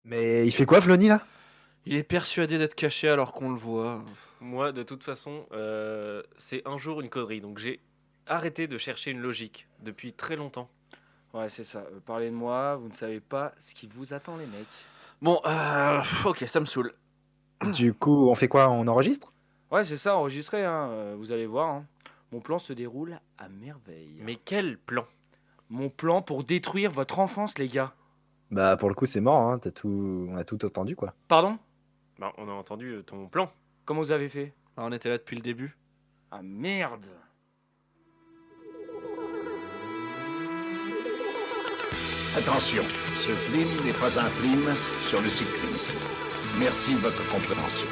Mais il fait quoi, Flony, là? Il est persuadé d'être caché alors qu'on le voit. Moi, de toute façon, c'est un jour une connerie. Donc j'ai arrêté de chercher une logique depuis très longtemps. Ouais, c'est ça. Parlez de moi, vous ne savez pas ce qui vous attend, les mecs. Bon, ok, ça me saoule. Du coup, on fait quoi? On enregistre? Ouais, c'est ça, enregistré, hein. Vous allez voir. Hein. Mon plan se déroule à merveille. Mais quel plan? Mon plan pour détruire votre enfance, les gars. Bah, pour le coup, c'est mort, hein. On a tout entendu, quoi. Pardon? Bah, on a entendu ton plan. Comment vous avez fait? Ah, on était là depuis le début. Ah merde! Attention, ce film n'est pas un film sur le cyclisme. Merci de votre compréhension.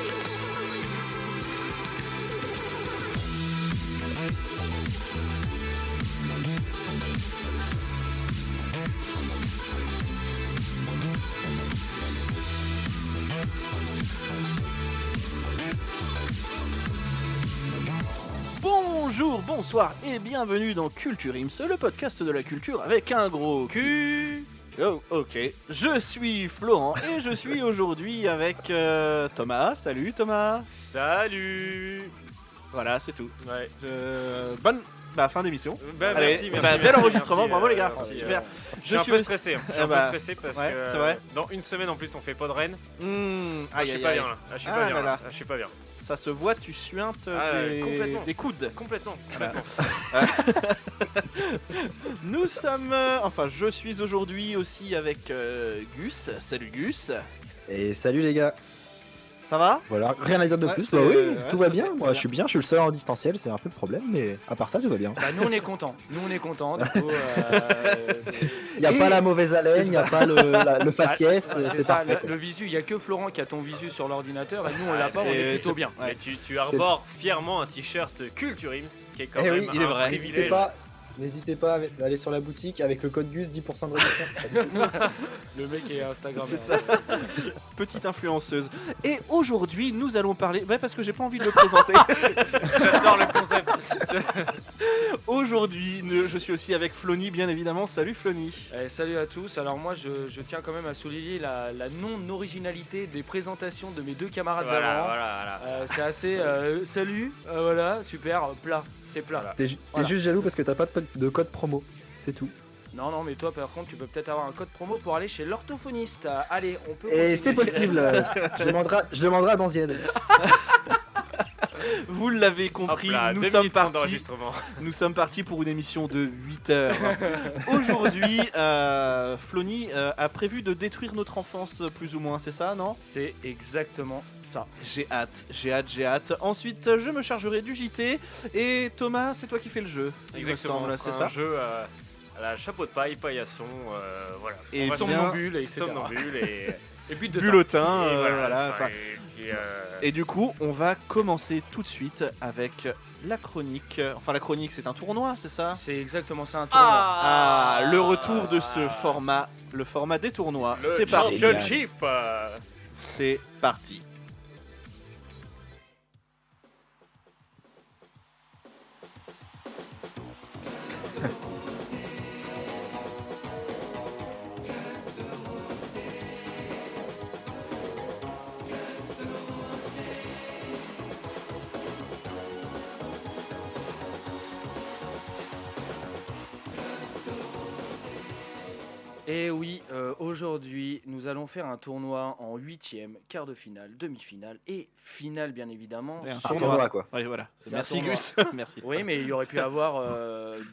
Bonjour, bonsoir et bienvenue dans Culture Ims, le podcast de la culture avec un gros cul. Oh, ok. Je suis Florent et je suis aujourd'hui avec Thomas. Salut Thomas. Salut. Voilà, c'est tout. Ouais. Bonne fin d'émission. Bah, Allez, merci. bel enregistrement, bravo les gars. merci, Super. Je suis un peu stressé. Je suis un peu stressé parce ouais, que c'est vrai. dans une semaine en plus on fait pas de Rennes. Ah, Je suis pas bien là. Je suis pas bien. là. Je suis pas bien. Ça se voit, tu suintes complètement. des coudes. Complètement. Voilà. Nous sommes... je suis aujourd'hui aussi avec Gus. Salut Gus. Et salut, les gars. Ça va? Voilà, rien à dire de Ouais, plus. c'est- Bah oui, ouais, tout va c'est bien. très Moi, bien. je suis bien, je suis le seul en distanciel, c'est un peu le problème, mais à part ça, tout va bien. Bah, nous, on est contents. Du coup, Il n'y a Et- pas la mauvaise haleine, il n'y a pas le faciès, c'est c'est ça, parfait. le visu, il n'y a que Florent qui a ton visu sur l'ordinateur et nous, on l'a pas, on c'est- est plutôt bien. Ouais. Et tu arbores fièrement un t-shirt Culture Ims qui est quand Eh même oui, il est un vrai. privilège. N'hésitez pas à aller sur la boutique avec le code GUS, 10% de réduction. Le mec est Instagram. C'est ça. Petite influenceuse. Et aujourd'hui, nous allons parler... Ouais, parce que j'ai pas envie de le présenter. J'adore le concept. Aujourd'hui, je suis aussi avec Flony, bien évidemment. Salut Flony. Salut à tous. Alors moi, je tiens quand même à souligner la non-originalité des présentations de mes deux camarades d'avant. Voilà. C'est assez... salut, voilà, super, plat. C'est plat. Voilà. T'es Voilà. juste jaloux parce que t'as pas de code promo, c'est tout. Non, mais toi, par contre, tu peux peut-être avoir un code promo pour aller chez l'orthophoniste. Allez, on peut... Et continuer. c'est possible, je demanderai à Danzienne. Vous l'avez Hop compris, là, nous 2 sommes minutes partis. d'enregistrement. Nous sommes partis pour une émission de 8 heures. Aujourd'hui, Flony a prévu de détruire notre enfance, plus ou moins, c'est ça, non? C'est exactement ça. J'ai hâte. Ensuite, je me chargerai du JT. Et Thomas, c'est toi qui fais le jeu. Il me Exactement. semble, c'est un ça? jeu à la chapeau de paille, paillasson, voilà. Et On va bien- Somnambule, etc. somnambule et but de Bulletin, Et voilà. enfin, enfin, et, Et du coup, on va commencer tout de suite avec la chronique. Enfin, la chronique, c'est un tournoi, c'est ça? C'est exactement ça, un tournoi. Ah, le retour de ce format, le format des tournois. le C'est parti. championship. C'est parti. Et oui, aujourd'hui, nous allons faire un tournoi en 8e, quart de finale, demi-finale et finale, bien évidemment. Et un Un Sur- tournoi, quoi. Oui, voilà. C'est un Merci tournoi. Gus. Merci. Oui, mais il y aurait pu avoir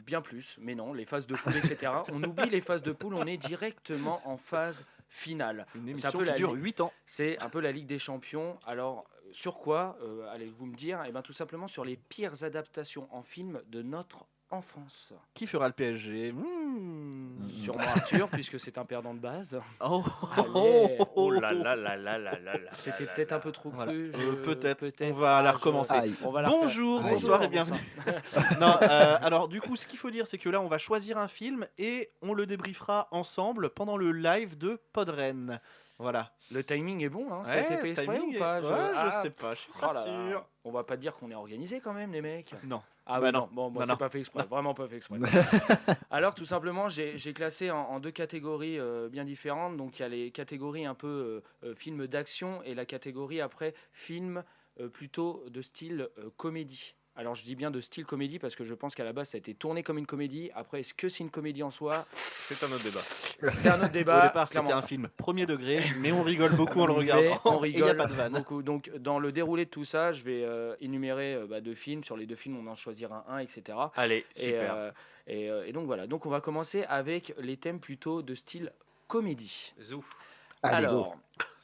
bien plus. Mais non, les phases de poule, etc. On oublie les phases de poule, on est directement en phase finale. Une C'est un émission peu qui la dure ligue. 8 ans. C'est un peu la Ligue des Champions. Alors, sur quoi allez-vous me dire? Eh bien, tout simplement sur les pires adaptations en film de notre enfance. Qui fera le PSG? Sûrement Arthur, puisque c'est un perdant de base. Oh, Allez. Oh là là là là là là là. C'était là peut-être là. un peu trop Voilà. cru. Peut-être. On va la recommencer. Aïe. On va la refaire. Bonjour, Aïe. bonsoir et Bonsoir. bienvenue. Non, alors du coup, ce qu'il faut dire, c'est que là, on va choisir un film et on le débriefera ensemble pendant le live de Podren. Voilà. Le timing est bon, hein, ça a Ouais, été fait exprès timing ou pas? est- ouais, je sais pas, je suis oh pas là là. sûr. On va pas dire qu'on est organisé quand même, les mecs. Non. Ah Bah ouais, non. non, bon, Bah c'est non. pas fait exprès, vraiment pas fait exprès. Alors tout simplement, j'ai classé en deux catégories bien différentes. Donc il y a les catégories un peu films d'action et la catégorie après film plutôt de style comédie. Alors je dis bien de style comédie parce que je pense qu'à la base ça a été tourné comme une comédie. Après, est-ce que c'est une comédie en soi? C'est un autre débat. C'est un autre débat. Au départ, c'était clairement. un film premier degré, mais on rigole beaucoup en le Mais regardant. on et il n'y a rigole pas de vanne. beaucoup. Donc, dans le déroulé de tout ça, je vais énumérer deux films. Sur les deux films, on en choisira un, etc. Allez, Et, super. et donc voilà. Donc, on va commencer avec les thèmes plutôt de style comédie. Zou. Allez, go. Alors,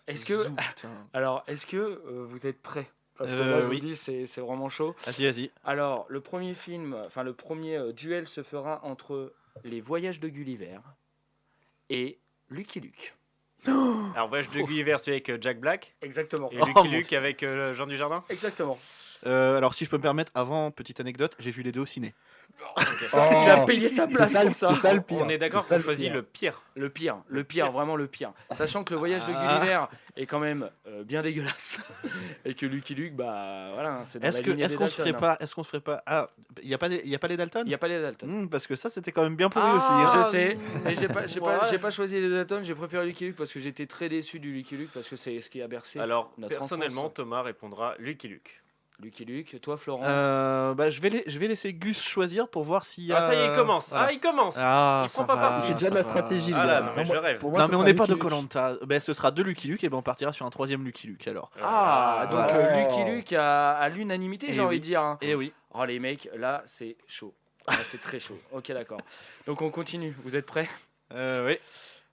est-ce que, Zou, putain. vous êtes prêts? Parce que Euh, là, je oui. vous dis, c'est vraiment chaud. Vas-y. Alors, le premier duel se fera entre Les Voyages de Gulliver et Lucky Luke. Alors, Voyage de Gulliver, celui avec Jack Black. Exactement. Et Oh, Lucky mon Luke avec Jean Dujardin. Exactement. Alors, si je peux me permettre, avant, petite anecdote, j'ai vu les deux au ciné. Il a payé sa C'est place ça, pour ça. c'est ça le pire. On est d'accord C'est ça qu'on le choisit pire. le pire. Le pire, vraiment le pire. Sachant que le voyage de Ah. Gulliver est quand même bien dégueulasse et que Lucky Luke, bah voilà, c'est dans la lignée des Est-ce qu'on se ferait Dalton, hein. pas, est-ce qu'on se ferait pas, ah, il y a pas les Dalton. Il n'y a pas les Dalton. Parce que ça, c'était quand même bien pourri Ah, aussi. hein. Je sais, mais j'ai ouais. pas choisi les Dalton, j'ai préféré Lucky Luke parce que j'étais très déçu du Lucky Luke parce que c'est ce qui a bercé Alors, notre personnellement, enfance. Thomas répondra Lucky Luke. Lucky Luke. Toi, Florent? Je vais laisser Gus choisir pour voir s'il y a. Ah, ça y est, il commence. voilà. Ah, il commence. Ah, Il ça prend pas va. parti. Il fait déjà de la stratégie, Ah le là, gars. non, mais Pour je moi- rêve. pour moi, Non, ce mais on sera n'est pas Lucky de Luke. Koh-Lanta. Ce sera deux Lucky Luke et ben on partira sur un troisième Lucky Luke alors. Ah, donc voilà. Lucky Luke à l'unanimité, Eh j'ai envie oui. de dire. Hein. Et oui. Oh les mecs, là c'est chaud. Là, c'est très chaud. Ok, d'accord. Donc on continue. Vous êtes prêts? Oui.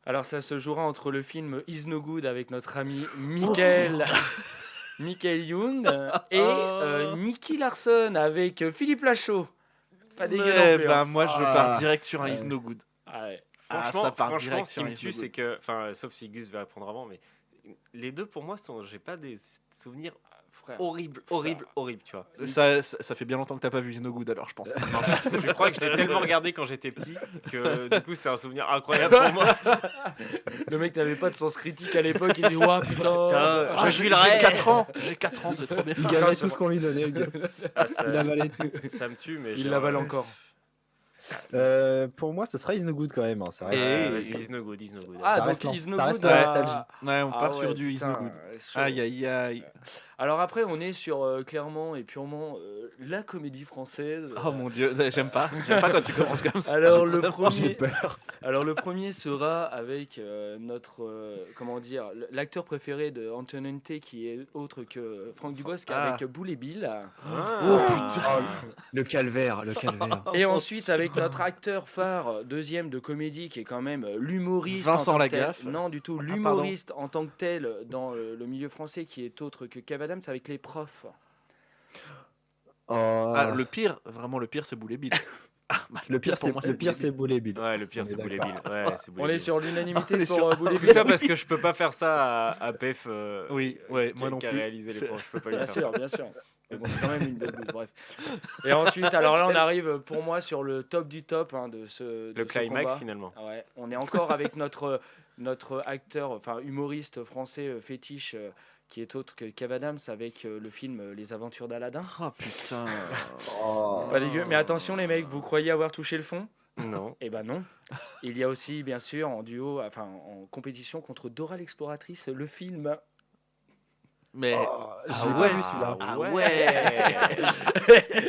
Alors ça se jouera entre le film Is No Good avec notre ami Michael Youn et Nicky Larson avec Philippe Lachaud. Pas dégueu non Eh plus. ben, Hein. moi, je Ah. pars direct sur un Is Ouais. No Good. Ah ouais. Franchement, ça part franchement, direct ce qui sur me un tue, Is No c'est que, enfin, sauf si Gus va répondre avant, mais les deux pour moi, j'ai pas des souvenirs Frère. horribles, tu vois. Ça fait bien longtemps que t'as pas vu Is No Good alors, je pense. Je crois que je l'ai tellement regardé quand j'étais petit que du coup, c'est un souvenir incroyable pour moi. Le mec n'avait pas de sens critique à l'époque, il dit ouah putain. Putain, j'ai 4 ans. J'ai 4 ans, c'est trop bien. Il gagnait tout ce qu'on lui donnait, le gars. Ah, Il avalait tout. ça me tue, mais Il genre, l'avale encore. Pour moi, ce sera Is No Good quand même. hein, Ça reste, Vas-y, Is No Good, Is No Good. Ah, Ça donc reste Is No ça Good. reste la ah, nostalgie. Ouais, on ah part ouais, sur du Is putain, No Good. chaud. Aïe, aïe, aïe. Alors après, on est sur clairement et purement la comédie française. Oh mon dieu, j'aime pas quand tu commences comme ça. Alors le J'ai premier, peur. alors le premier sera avec notre comment dire l'acteur préféré de Antonin T qui est autre que Franck Dubosc Ah. avec Boule et Bill. Oh putain. Le calvaire, le calvaire. Et ensuite avec notre acteur phare deuxième de comédie qui est quand même l'humoriste Vincent en tant que tel. Lagaffe. Non du tout, pardon. l'humoriste en tant que tel dans le milieu français qui est autre que Kev Adams avec Les Profs. Oh, Le pire, vraiment le pire, c'est Boule et Bill. le pire, pour moi, c'est Boule et Bill. Ouais, le pire, On c'est est Boule et d'accord. Bill. Ouais, c'est Boule et On est Bill. sur On l'unanimité est pour sur- Boule et Tout Bill. ça parce que je peux pas faire ça à Pef. Oui, ouais, qui- moi non qui a plus. réalisé les profs, je peux pas lui Bien faire. sûr, bien sûr. Mais bon, c'est quand même une belle bouse, bref. Et ensuite, alors là, on arrive pour moi sur le top du top hein, de ce Le climax combat. finalement. Ah ouais, on est encore avec notre acteur, enfin humoriste français fétiche, qui est autre que Kev Adams avec le film Les Aventures d'Aladin. Oh putain. Oh. Pas dégueu. Mais attention les mecs, vous croyez avoir touché le fond? Non. Eh ben non. Il y a aussi, bien sûr, en duo, enfin en compétition contre Dora l'exploratrice, le film. Mais Je l'ai ouais. pas vu celui-là. Ah ouais. ouais.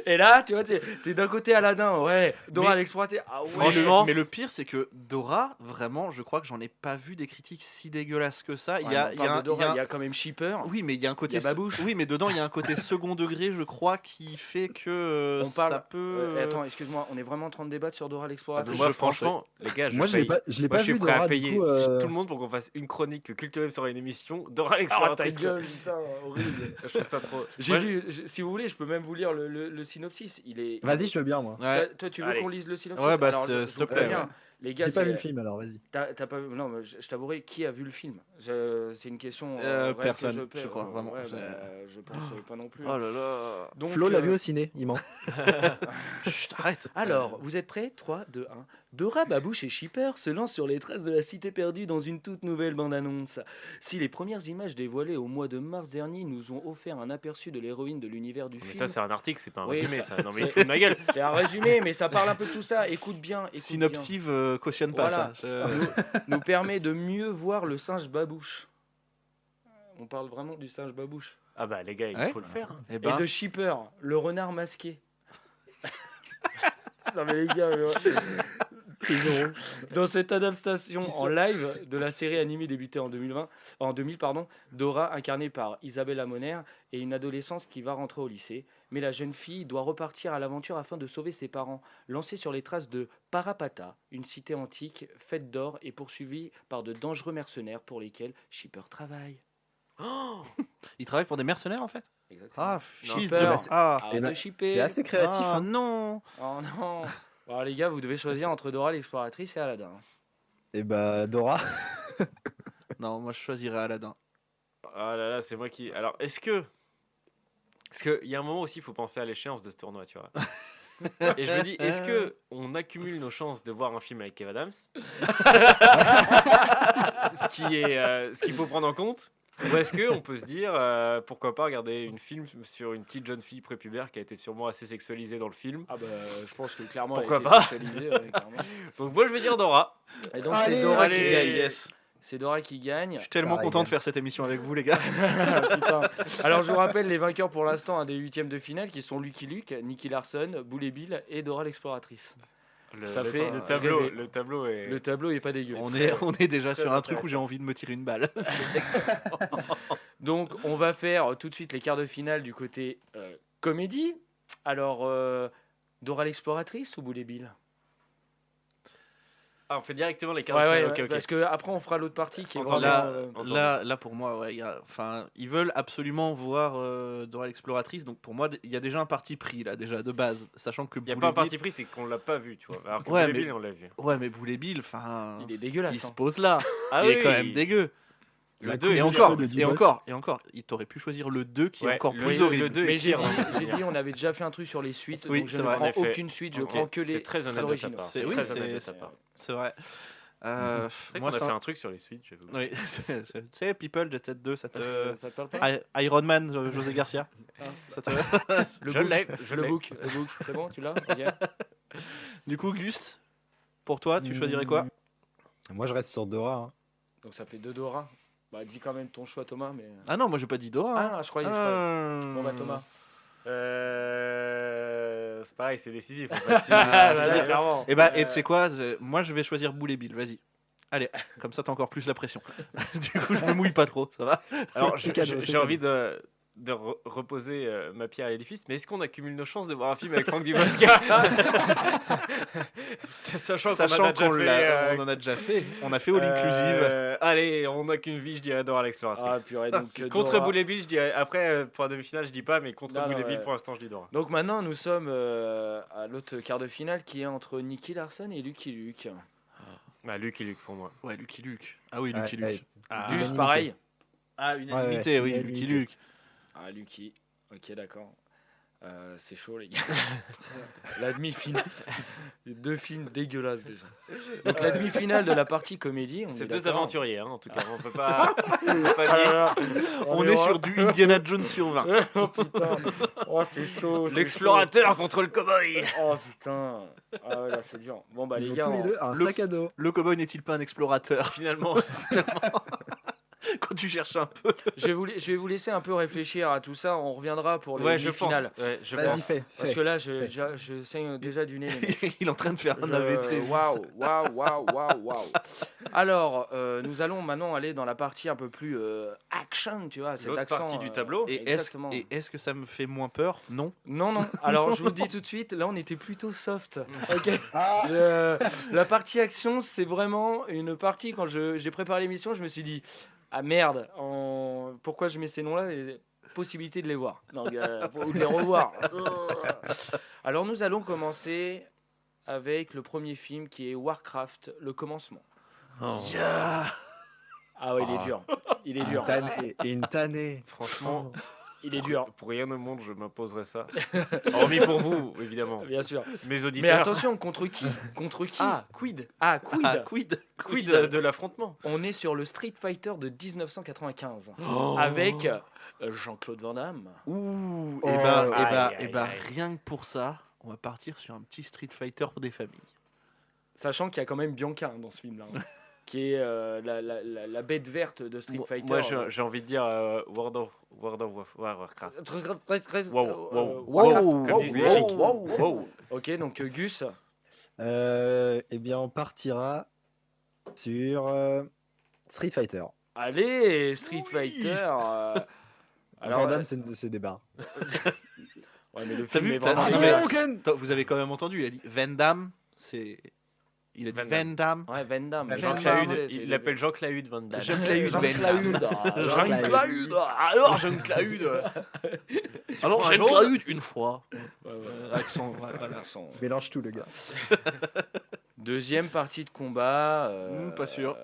Et là, tu vois, t'es d'un côté Aladin, ouais. Dora Mais- l'exploratrice, ah ouais. Franchement. mais le pire, c'est que Dora, vraiment, je crois que j'en ai pas vu des critiques si dégueulasses que ça. Ouais, on parle de Dora, il y a quand même Shipper. Oui, mais il y a un côté. Il y a Babouche. Oui, mais dedans, il y a un côté second degré, je crois, qui fait que On parle- ça peut. Attends, excuse-moi, on est vraiment en train de débattre sur Dora Ah, l'exploratrice. moi, je pense, franchement, les gars, Moi, je l'ai pas moi, je suis vu prêt à Dora, payer du coup. tout le monde pour qu'on fasse une chronique Culture M sur une émission Dora Ah ta l'exploratrice. gueule, putain, horrible. Je trouve ça trop. J'ai Moi, lu, si vous voulez, je peux même vous lire le synopsis. Il est. Vas-y, je veux bien, moi. Toi, Ouais. toi, tu veux Allez. qu'on lise le synopsis? Ouais, bah, Alors, s'il je te vous plaît, préviens, ouais. Les gars, J'ai pas vu le film alors, vas-y. T'as pas vu... Non, mais je t'avouerai, qui a vu le film? C'est une question réelle que Personne, pose. je crois, vraiment. Ouais, C'est- je pense pas non plus. Oh là là. Donc, Flo l'a vu au ciné, il ment. Chut, arrête. Alors, vous êtes prêts? 3, 2, 1. Dora, Babouche et Shipper se lancent sur les traces de la cité perdue dans une toute nouvelle bande-annonce. Si les premières images dévoilées au mois de mars dernier nous ont offert un aperçu de l'héroïne de l'univers du Mais film... ça, c'est un article, c'est pas un Oui, résumé, ça- ça. Non, mais il se fout de ma gueule. C'est un résumé, mais ça parle un peu de tout ça. Écoute bien. Synopsive cautionne pas Voilà. ça. Nous permet de mieux voir le singe Babouche. On parle vraiment du singe Babouche. Ah bah, les gars, il Ouais. faut le faire. Eh Et ben, de Shipper, le renard masqué. Non mais les gars, c'est drôle. Dans cette adaptation en live de la série animée débutée en 2000, Dora, incarnée par Isabelle Amoner, est une adolescente qui va rentrer au lycée. Mais la jeune fille doit repartir à l'aventure afin de sauver ses parents. Lancée sur les traces de Parapata, une cité antique faite d'or et poursuivie par de dangereux mercenaires pour lesquels Shipper travaille. il travaille pour des mercenaires en fait. Exactement. Ah, Non, fils peur. de... Ah, Arrête Eh ben, de shipper. C'est assez créatif. ah hein. non. Oh non. Alors les gars, vous devez choisir entre Dora l'exploratrice et Aladdin. Et bah, Dora. Non, moi je choisirais Aladdin. Ah là là, c'est moi qui. Alors, est-ce que. Parce qu'il y a un moment aussi, il faut penser à l'échéance de ce tournoi, tu vois. Et je me dis, est-ce que on accumule nos chances de voir un film avec Kev Adams ce qu'il faut prendre en compte. Ou est-ce qu'on peut se dire, pourquoi pas regarder une film sur une petite jeune fille prépubère qui a été sûrement assez sexualisée dans le film. Ah bah je pense que clairement Pourquoi elle a pas été sexualisée, ouais, clairement. Donc moi je vais dire Dora. Et donc Allez, c'est Dora allez. qui gagne. Yes. C'est Dora qui gagne. Je suis tellement Ça content de régale. faire cette émission avec vous les gars. Putain. Alors je vous rappelle les vainqueurs pour l'instant des huitièmes de finale qui sont Lucky Luke, Nicky Larson, Boulet Bill et Dora l'exploratrice. Ça fait le tableau, rêver. le tableau est. Le tableau est pas dégueu. On est déjà Très sur un truc où intéressant. j'ai envie de me tirer une balle. Donc on va faire tout de suite les quarts de finale du côté comédie. Alors Dora l'exploratrice ou Boulet Bill? Ah, on fait directement les cartes. Ouais, ok, ok. parce que après on fera l'autre partie qui est Entendu. vraiment, Entendu. Là pour moi, ouais, ils veulent absolument voir Dora l'exploratrice. Donc pour moi, il y a déjà un parti pris là, déjà de base, sachant que Il n'y a Boulet pas un Bill- parti pris, c'est qu'on l'a pas vu, tu vois. Alors que Ouais, Boulet mais- Bill, on l'a vu. Ouais, mais Boulet Bill, enfin, il est dégueulasse. il se hein. pose là. Ah il oui, est quand même dégueu. Le La 2 coupe Et de encore, cheveux de et Dubosc. encore, et encore, il t'aurait pu choisir le 2 qui est encore plus horrible. Le 2 Mais est j'ai pire, hein, dit, on avait déjà fait un truc sur les suites, Oui, donc je c'est ne vrai. prends En effet. aucune suite, je Ok, prends que les c'est très honnête de ta originaux. part. C'est- C'est oui, très c'est- honnête de ta c'est- part. C'est vrai. C'est vrai qu'on Moi, a ça- fait un truc sur les suites, j'avoue. Oui, tu sais, People, Jet Set 2, ça te... Ça te parle pas? Iron Man, José Garcia. Ah. Ça te... Le Je book, l'ai, je le l'ai. book, c'est bon, tu l'as? Ok. Du coup, Gus, pour toi, tu choisirais quoi? Moi, je reste sur Dora. hein. Donc ça fait 2 Dora. Bah dis quand même ton choix Thomas, mais... Ah non, moi j'ai pas dit Dora. hein. Ah, je croyais. Bon bah Thomas. C'est pareil, c'est décisif. En fait. Ah, C'est- bah, clairement. Et bah, et tu sais quoi, moi je vais choisir Boulet Bill, vas-y. Allez, comme ça t'as encore plus la pression. Du coup, je me mouille pas trop, ça va? Alors, C'est cadeau, c'est j'ai envie de reposer ma pierre à l'édifice, mais est-ce qu'on accumule nos chances de voir un film avec Franck Dubosc? Sachant Sachant on en a déjà fait. On a fait All Inclusive. Allez, on n'a qu'une vie, je dirais Dora l'exploratrice. Ah purée, donc Contre Dora. Boulet Bill, je dirais. Après, pour la demi-finale, je dis pas, mais contre Non, non, Boulet Bill, ouais. pour l'instant, je dis Dora. Donc maintenant nous sommes à l'autre quart de finale qui est entre Nicky Larson et Lucky Luke. Bah, Luc et Luc pour moi. Ouais, Lucky Luke. Ah oui, Ouais, Lucky ouais. Luke. Ah, Gus, unanimité. pareil. ah, unanimité, oui, unanimité. Lucky Luke. Ah Lucky. Ok d'accord. C'est chaud les gars. La demi-finale. Les 2 films dégueulasses déjà. Donc la demi-finale de la partie comédie. On C'est est 2 d'accord. aventuriers, hein, en tout cas. On peut pas. on peut pas nier. On est sur du Indiana Jones sur 20. Oh putain. Oh c'est chaud. c'est L'explorateur contre le cowboy. chaud. Oh putain. Ah ouais là c'est dur. Bon bah Ils les ont gars. tous les deux un le- sac à dos. Le cowboy n'est-il pas un explorateur? Finalement. Quand tu cherches un peu. Je vais vous laisser un peu réfléchir à tout ça. On reviendra pour les Ouais, je pense. demi-finales. Ouais, je Vas-y, pense. fais. Parce fais. que là, Fais. je saigne déjà du nez. les mecs. Il est en train de faire un AVC. Waouh. Alors, nous allons maintenant aller dans la partie un peu plus action, tu vois, cet L'autre accent. partie du tableau. Et exactement. est-ce que ça me fait moins peur? Non. Non. Alors, je vous le dis tout de suite, là, on était plutôt soft. Ok. Ah, La partie action, c'est vraiment une partie. Quand j'ai préparé l'émission, je me suis dit, ah merde, pourquoi je mets ces noms-là? Et possibilité de les voir, donc, ou de les revoir. Alors, nous allons commencer avec le premier film qui est Warcraft, le commencement. Yeah. Ah ouais, il est Ah. dur. Il est dur. Une tannée. Franchement, Il est dur, pour rien au monde, je m'imposerai ça. Hormis pour vous, évidemment. bien sûr. Mes Mais auditeurs. attention, contre qui? Contre qui? Ah, quid Ah, quid? Ah, quid. Quid de l'affrontement. On est sur le Street Fighter de 1995 Oh. avec Jean-Claude Van Damme. Ouh, Oh. et Aïe, bah, aïe, aïe. rien que pour ça, on va partir sur un petit Street Fighter des familles. Sachant qu'il y a quand même Bianca dans ce film-là, hein, qui est la bête verte de Street Fighter. Moi, j'ai envie de dire World of Warcraft. Wow, wow, comme disent les Belgiques. wow. Ok, donc Gus, Eh bien, on partira sur Street Fighter. allez, Street Fighter. Van Damme, c'est des barres. Ouais, mais le T'as film vu, est t'as- vraiment Ah, dégueulasse. Attends, vous avez quand même entendu, il a dit Van Damme, c'est. Il a dit Van Van Damme. Damme. Ouais, Van Damme. Jean Jean-Claude, c'est- il l'appelle Jean-Claude Van Damme. Jean-Claude Van Damme. Jean-Claude. Alors, Jean-Claude. Alors, prends un j'ai jaune. pas eu une fois. Ouais, ouais. Accent, voilà. Mélange tout, le gars. Deuxième partie de combat. Pas sûr.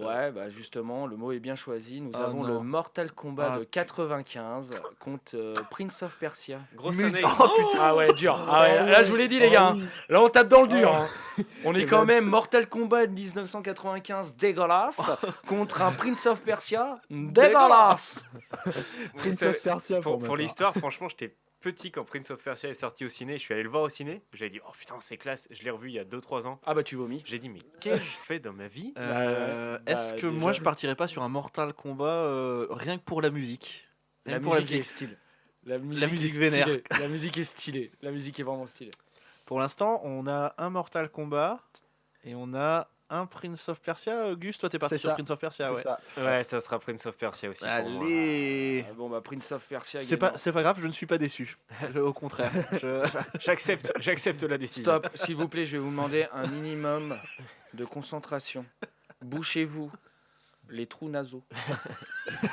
Ouais, bah justement, le mot est bien choisi. Nous Ah avons non. le Mortal Kombat Ah. de 95 contre Prince of Persia. Grosse Musique. année. Oh, putain. Ah ouais, dur. Ah ouais, là, je vous l'ai dit, les gars. hein. Là, on tape dans le dur. hein. On est Et quand ben- même Mortal Kombat de 1995 dégueulasse contre un Prince of Persia dégueulasse. Prince C'est- of Persia Pour ma part. l'histoire, franchement, j'étais petit quand Prince of Persia est sorti au ciné. Je suis allé le voir au ciné. J'ai dit, oh putain, c'est classe. Je l'ai revu il y a 2-3 ans. Ah bah tu vomis. J'ai dit, mais qu'est-ce que je fais dans ma vie Est-ce Bah, que déjà- moi je partirais pas sur un Mortal Kombat rien que pour la musique? Rien La que pour la musique est musique. stylée. La musique, musique est vénère. stylée. La musique est stylée. La musique est vraiment stylée. Pour l'instant, on a un Mortal Kombat et on a un Prince of Persia. Gus, toi t'es parti C'est sur ça. Prince of Persia, C'est ouais. ça. Ouais, ça sera Prince of Persia aussi. pour moi. Allez. Ah, bon bah Prince of Persia. C'est gagnant. pas grave, je ne suis pas déçu. Au contraire. J'accepte la décision. Stop, s'il vous plaît, je vais vous demander un minimum de concentration. Bouchez-vous les trous nasaux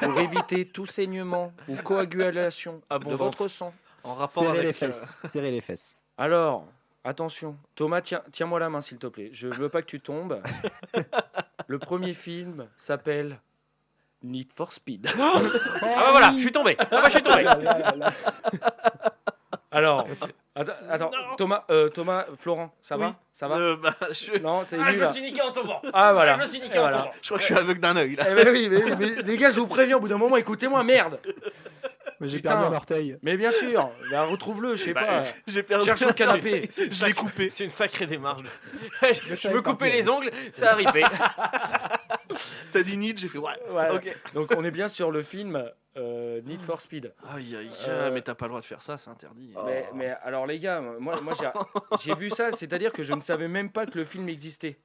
pour éviter tout saignement ou coagulation de Abondante. votre sang. En rapport Serrez avec les fesses. Serrez les fesses. Alors, attention, Thomas, tiens-moi la main s'il te plaît. Je veux pas que tu tombes. Le premier film s'appelle Need for Speed. Ah bah voilà, je suis tombé. Ah bah je suis tombé. Alors, attends, Thomas, Florent, ça va? Ça va? Non, t'es Ah, je nul me là. suis niqué en tombant. Ah voilà. Je me suis niqué Et en voilà. tombant. Je crois que je suis aveugle d'un œil là. Eh ben oui, mais les gars, je vous préviens, au bout d'un moment, écoutez-moi, merde. Mais j'ai Putain. perdu un orteil. Mais bien sûr, bah, retrouve-le, je sais Bah, pas. J'ai perdu Cherche au canapé. Je l'ai coupé. C'est une sacrée démarche. Je Je me coupais les ongles, ça a ripé. T'as dit Need, j'ai fait ouais. Ouais. Ok. Donc on est bien sur le film Need for Speed. Aïe aïe Euh, mais t'as pas le droit de faire ça, c'est interdit. Mais alors les gars, moi j'ai vu ça, c'est-à-dire que je ne savais même pas que le film existait.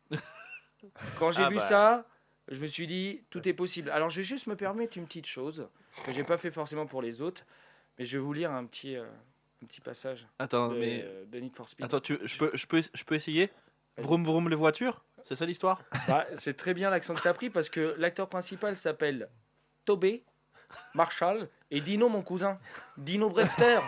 Quand j'ai Ah vu bah. ça, je me suis dit tout est possible. Alors je vais juste me permettre une petite chose que j'ai pas fait forcément pour les autres, mais je vais vous lire un petit passage Attends, mais de Need for Speed. attends, je peux essayer. Vroom vroom les voitures, c'est ça l'histoire? Bah, c'est très bien l'accent que tu as pris parce que l'acteur principal s'appelle Tobey Marshall et Dino, mon cousin. Dino Brewster.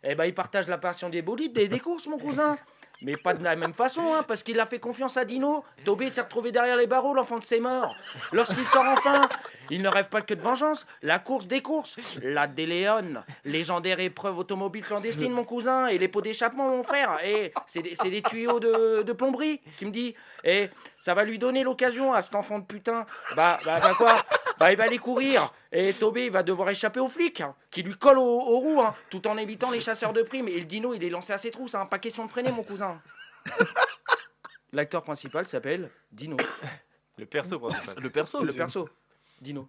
Eh ben, il partage la passion des bolides et des courses, mon cousin. Mais pas de la même façon, hein, parce qu'il a fait confiance à Dino. Tobey s'est retrouvé derrière les barreaux, l'enfant de ses morts. Lorsqu'il sort enfin, il ne rêve pas que de vengeance. La course des courses, la DeLeon, légendaire épreuve automobile clandestine, mon cousin, et les pots d'échappement, mon frère. Et c'est des tuyaux de plomberie qui me dit. Et ça va lui donner l'occasion à cet enfant de putain. Bah quoi? Bah il va aller courir. Et Tobey il va devoir échapper aux flics hein, qui lui collent aux roues, hein, tout en évitant les chasseurs de primes. Et le dino, il est lancé à ses trousses, hein, pas question de freiner, mon cousin. L'acteur principal s'appelle Dino. Le perso principal. Le perso. C'est le perso. Dino.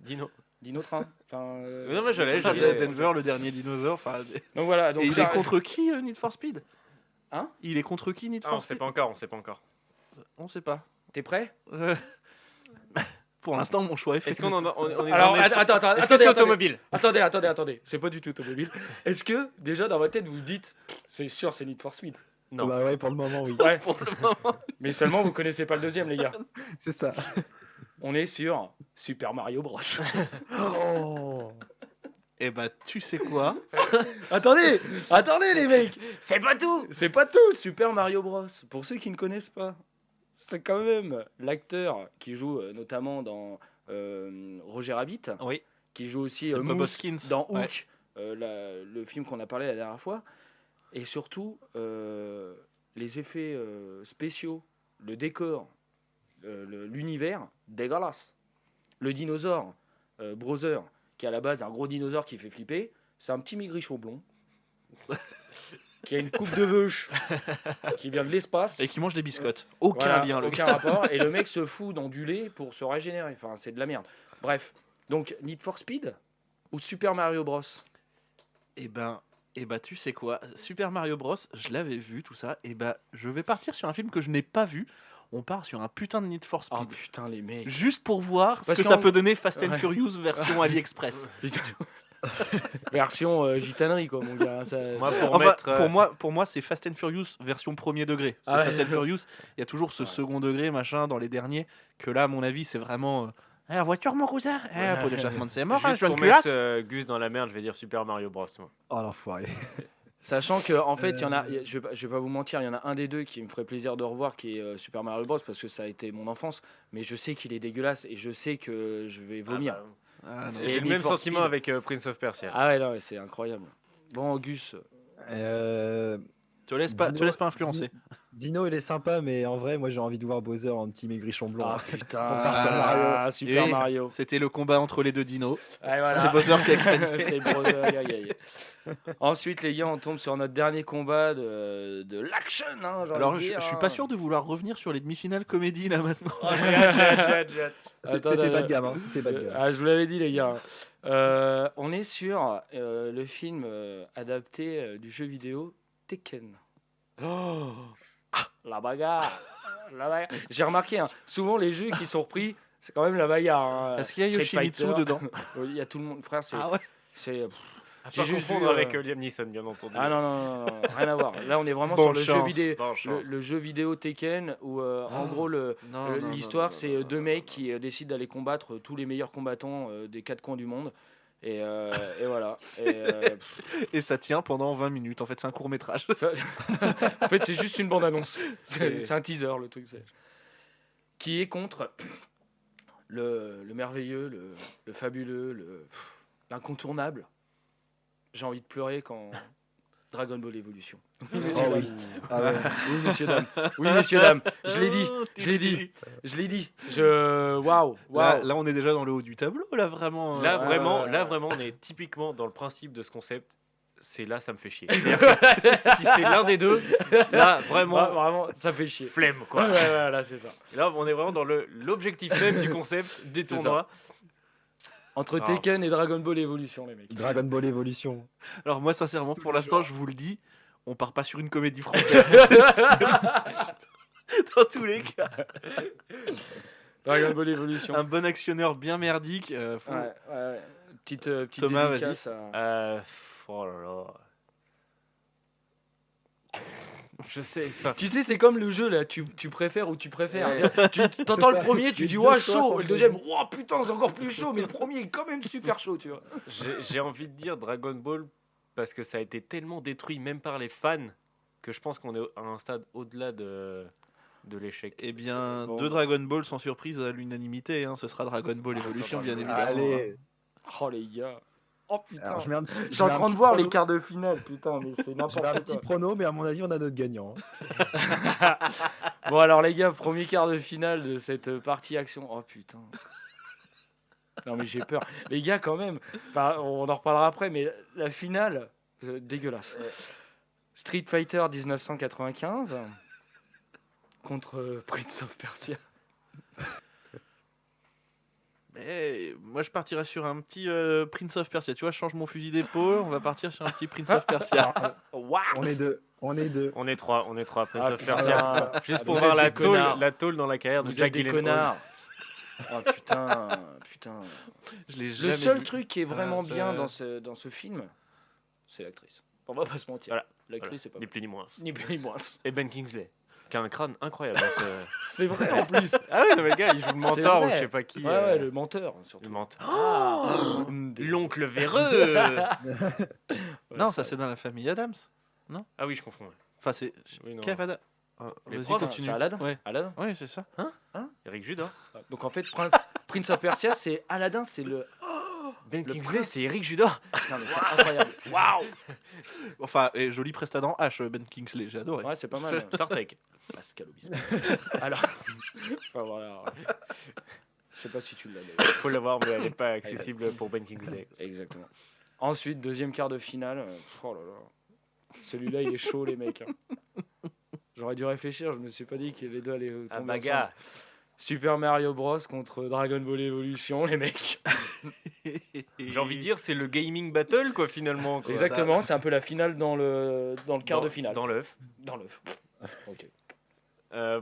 Dino. Dino Train. Enfin, Non, moi, je l'ai, Ah, je l'ai. Denver, le dernier dinosaure. Enfin, Donc voilà. Donc et il ça- est contre qui Need for Speed? Hein? Il est contre qui Need Ah, for on sait Speed? pas encore, on sait pas encore. On sait pas. T'es prêt? Pour l'instant, mon choix est fait. Est-ce qu'on en a, on est Alors dans les- attends, Est-ce que c'est attendez. automobile? Attendez. C'est pas du tout automobile. Est-ce que déjà dans votre tête vous vous dites, c'est sûr, c'est Need for Speed? Non. Bah ouais, pour le moment, oui. Ouais. Pour le moment. Mais seulement vous connaissez pas le deuxième, les gars. C'est ça. On est sur Super Mario Bros. Oh. Eh bah, tu sais quoi? Attendez les mecs, c'est pas tout. Super Mario Bros. Pour ceux qui ne connaissent pas, c'est quand même l'acteur qui joue notamment dans Roger Rabbit, Oui. qui joue aussi C'est Bob Moose Hoskins. dans Ouais. Hook, le film qu'on a parlé la dernière fois, et surtout les effets spéciaux, le décor, l'univers dégueulasse. Le dinosaure Brother, qui à la base est un gros dinosaure qui fait flipper, c'est un petit migrichon blond qui a une coupe de veuche qui vient de l'espace. Et qui mange des biscottes. Aucun Voilà, lien, le aucun rapport. Et le mec se fout dans du lait pour se régénérer. Enfin, c'est de la merde. Bref, donc Need for Speed ou Super Mario Bros. Eh ben, tu sais quoi? Super Mario Bros, je l'avais vu, tout ça. Et bah, je vais partir sur un film que je n'ai pas vu. On part sur un putain de Need for Speed. Oh putain, les mecs. Juste pour voir ce Parce que qu'en- ça peut donner Fast and Ouais. Furious version AliExpress. Version gitanerie, quoi, mon gars. Moi, pour Enfin, mettre. pour moi, c'est Fast and Furious version premier degré. Ah ouais. Fast and Furious, il y a toujours ce Ouais. second degré, machin, dans les derniers, que là, à mon avis, c'est vraiment... la voiture, mon cousin. Pot d'échappement de c'est mort, Juste je pour donne culasse. mettre Gus dans la merde, je vais dire Super Mario Bros. Moi. Oh l'enfoiré. Sachant que en fait, il y en a, je vais pas vous mentir, il y en a un des deux qui me ferait plaisir de revoir, qui est Super Mario Bros, parce que ça a été mon enfance, mais je sais qu'il est dégueulasse et je sais que je vais vomir. Ah, non. Et J'ai le Need même for sentiment Speed. avec Prince of Persia. Ah ouais, non, ouais, c'est incroyable. Bon, Gus, Te laisse pas influencer. Dino il est sympa, mais en vrai, moi j'ai envie de voir Bowser en petit maigrichon blond. ah putain, On part sur Mario. Super Et Mario. C'était le combat entre les deux dinos. Ouais, voilà. C'est Bowser qui a gagné. C'est Bowser, aïe, aïe, aïe. Ensuite, les gars, on tombe sur notre dernier combat de l'action. Hein, j'ai Alors, envie de je dire, suis hein. pas sûr de vouloir revenir sur les demi-finales comédie là maintenant. J'ai hâte. Attends, C'était bas attends. de gamme, hein, c'était bas de gamme. Ah, je vous l'avais dit, les gars. On est sur le film adapté du jeu vidéo Tekken. La bagarre. La bagarre. J'ai remarqué, hein, souvent les jeux qui sont repris, c'est quand même la bagarre. Hein. Est-ce qu'il y a Street Yoshimitsu Fighter. dedans? Oui, il y a tout le monde. Frère, c'est. Ah ouais. c'est À J'ai pas juste confondre vu, avec Liam Neeson, bien entendu. Ah non, non, non, non, rien à voir. Là, on est vraiment Bonne sur le jeu chance. vidéo. Bonne chance. Le jeu vidéo Tekken où en gros l'histoire c'est deux mecs qui décident d'aller combattre tous les meilleurs combattants des quatre coins du monde et voilà. Et ça tient pendant 20 minutes. En fait, c'est un court métrage. En fait c'est juste une bande annonce. C'est- C'est un teaser le truc. Qui est contre le merveilleux, le fabuleux, l'incontournable. J'ai envie de pleurer quand Dragon Ball Evolution. Oui, messieurs, Oh dames. oui. Ah ouais. Oui, messieurs, dames. Oui, messieurs, dames. Je l'ai dit. Je l'ai dit. Je l'ai dit. Waouh. Là, on est déjà dans le haut du tableau, là, vraiment. Là, ouais, vraiment, ouais, là, ouais. vraiment, on est typiquement dans le principe de ce concept. C'est là, ça me fait chier. C'est-à-dire que si c'est l'un des deux, là, vraiment, Vraiment, ça fait chier. flemme, Ouais, quoi. ouais, ouais, là, c'est ça. Et là, on est vraiment dans l'objectif même du concept des C'est tournois. Entre Ah. Tekken et Dragon Ball Evolution, les mecs. Dragon Ball Evolution. Alors, moi, sincèrement, pour l'instant, je vous le dis, on part pas sur une comédie française. c'est sûr. Dans tous les cas. Dragon Ball Evolution. Un bon actionneur bien merdique. Faut- Ouais, ouais. Petite Thomas, dédicace à... Oh là là. Je sais. enfin, Tu sais, c'est comme le jeu là, tu préfères ou tu préfères. Ouais. Tu t'entends C'est le ça. premier, tu Les dis deux ouais choix chaud, sont et le deuxième, oh putain, c'est encore plus chaud, mais le premier est quand même super chaud, tu vois. j'ai envie de dire Dragon Ball parce que ça a été tellement détruit, même par les fans, que je pense qu'on est à un stade au-delà de l'échec. Eh bien, Bon. deux Dragon Ball sans surprise à l'unanimité. Hein. Ce sera Dragon Ball Evolution, bien évidemment. Allez. Oh les gars. Oh putain. Alors, je mets un petit- Je suis en mets un train de petit voir prono. les quarts de finale, putain, mais c'est Je mets un n'importe petit quoi. prono, mais à mon avis, on a notre gagnant. Bon alors les gars, premier quart de finale de cette partie action. Oh putain. Non mais j'ai peur. Les gars quand même, enfin, on en reparlera après, mais la finale, dégueulasse. Street Fighter 1995 contre Prince of Persia. Mais moi, je partirais sur un petit Prince of Persia. Tu vois, je change mon fusil d'épaule. On va partir sur un petit Prince of Persia. What On est deux. On est deux. On est trois Prince Ah, of putain. Persia. Juste pour vous voir êtes la des connards. tôle, la tôle dans la carrière de Vous Jack êtes des Gyllenhaal. connards. Oh putain, putain. Je l'ai Le jamais seul vu. truc qui est vraiment je- bien dans ce film, c'est l'actrice. On va pas se mentir. Voilà. L'actrice, c'est pas Ni mal. plus ni moins. Ni plus ni moins. Et Ben Kingsley. qui a un crâne incroyable. Hein, C'est vrai en plus. Ah ouais, non, mais le gars, il joue le mentor ou vrai. je sais pas qui. Ouais, le menteur surtout. le mentor. Ah, L'oncle véreux. Non, ça c'est dans la famille Adams. Ah oui, je confonds. Ouais. Enfin, c'est. Oui, non. Kev Adams. Les Vas-y, profs, continue. c'est Aladdin. Ouais. Aladdin. Oui, c'est ça. Eric Judor. Donc en fait, Prince of Persia, c'est Aladdin, c'est le. Ben Le Kingsley, prince. c'est Eric Judor. Non, mais c'est incroyable. Waouh. Enfin, et joli presta dans H, Ben Kingsley, j'ai adoré. Ouais, c'est pas mal. Sartek. Pascal Obispo. Alors, enfin voilà. Je sais pas si tu l'as. Faut l'avoir, mais elle n'est pas accessible pour Ben Kingsley. Exactement. Ensuite, deuxième quart de finale. Oh là là. Celui-là, il est chaud, les mecs. Hein. J'aurais dû réfléchir, je me suis pas dit que les deux allaient Ah tomber baga. ensemble. Super Mario Bros contre Dragon Ball Evolution, les mecs. J'ai envie de dire, c'est le gaming battle, quoi, finalement. Quoi. Exactement, c'est un peu la finale dans le quart de finale. Dans l'œuf. Dans l'œuf. Ok.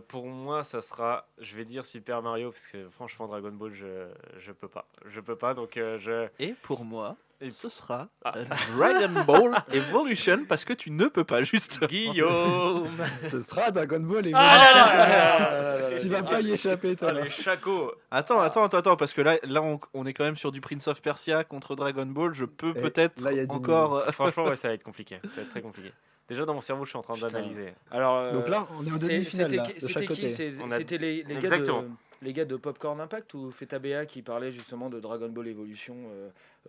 Pour moi, ça sera, je vais dire Super Mario, parce que franchement, Dragon Ball, je peux pas. Je peux pas, donc je. Et pour moi, Et- ce sera Ah. Dragon Ball Evolution parce que tu ne peux pas, juste. Guillaume. Ce sera Dragon Ball et tu vas pas y échapper, toi. Ah, les chacos. Attends, parce que là on est quand même sur du Prince of Persia contre Dragon Ball. Je peux Et peut-être là, il y a du encore. Franchement, ouais, ça va être compliqué. Ça va être très compliqué. Déjà, dans mon cerveau, je suis en train Putain. d'analyser. Alors, Donc là, on est au demi-finale, là, de chaque côté. On a- C'était les Exactement. les gars de Popcorn Impact ou Fetabea qui parlaient justement de Dragon Ball Evolution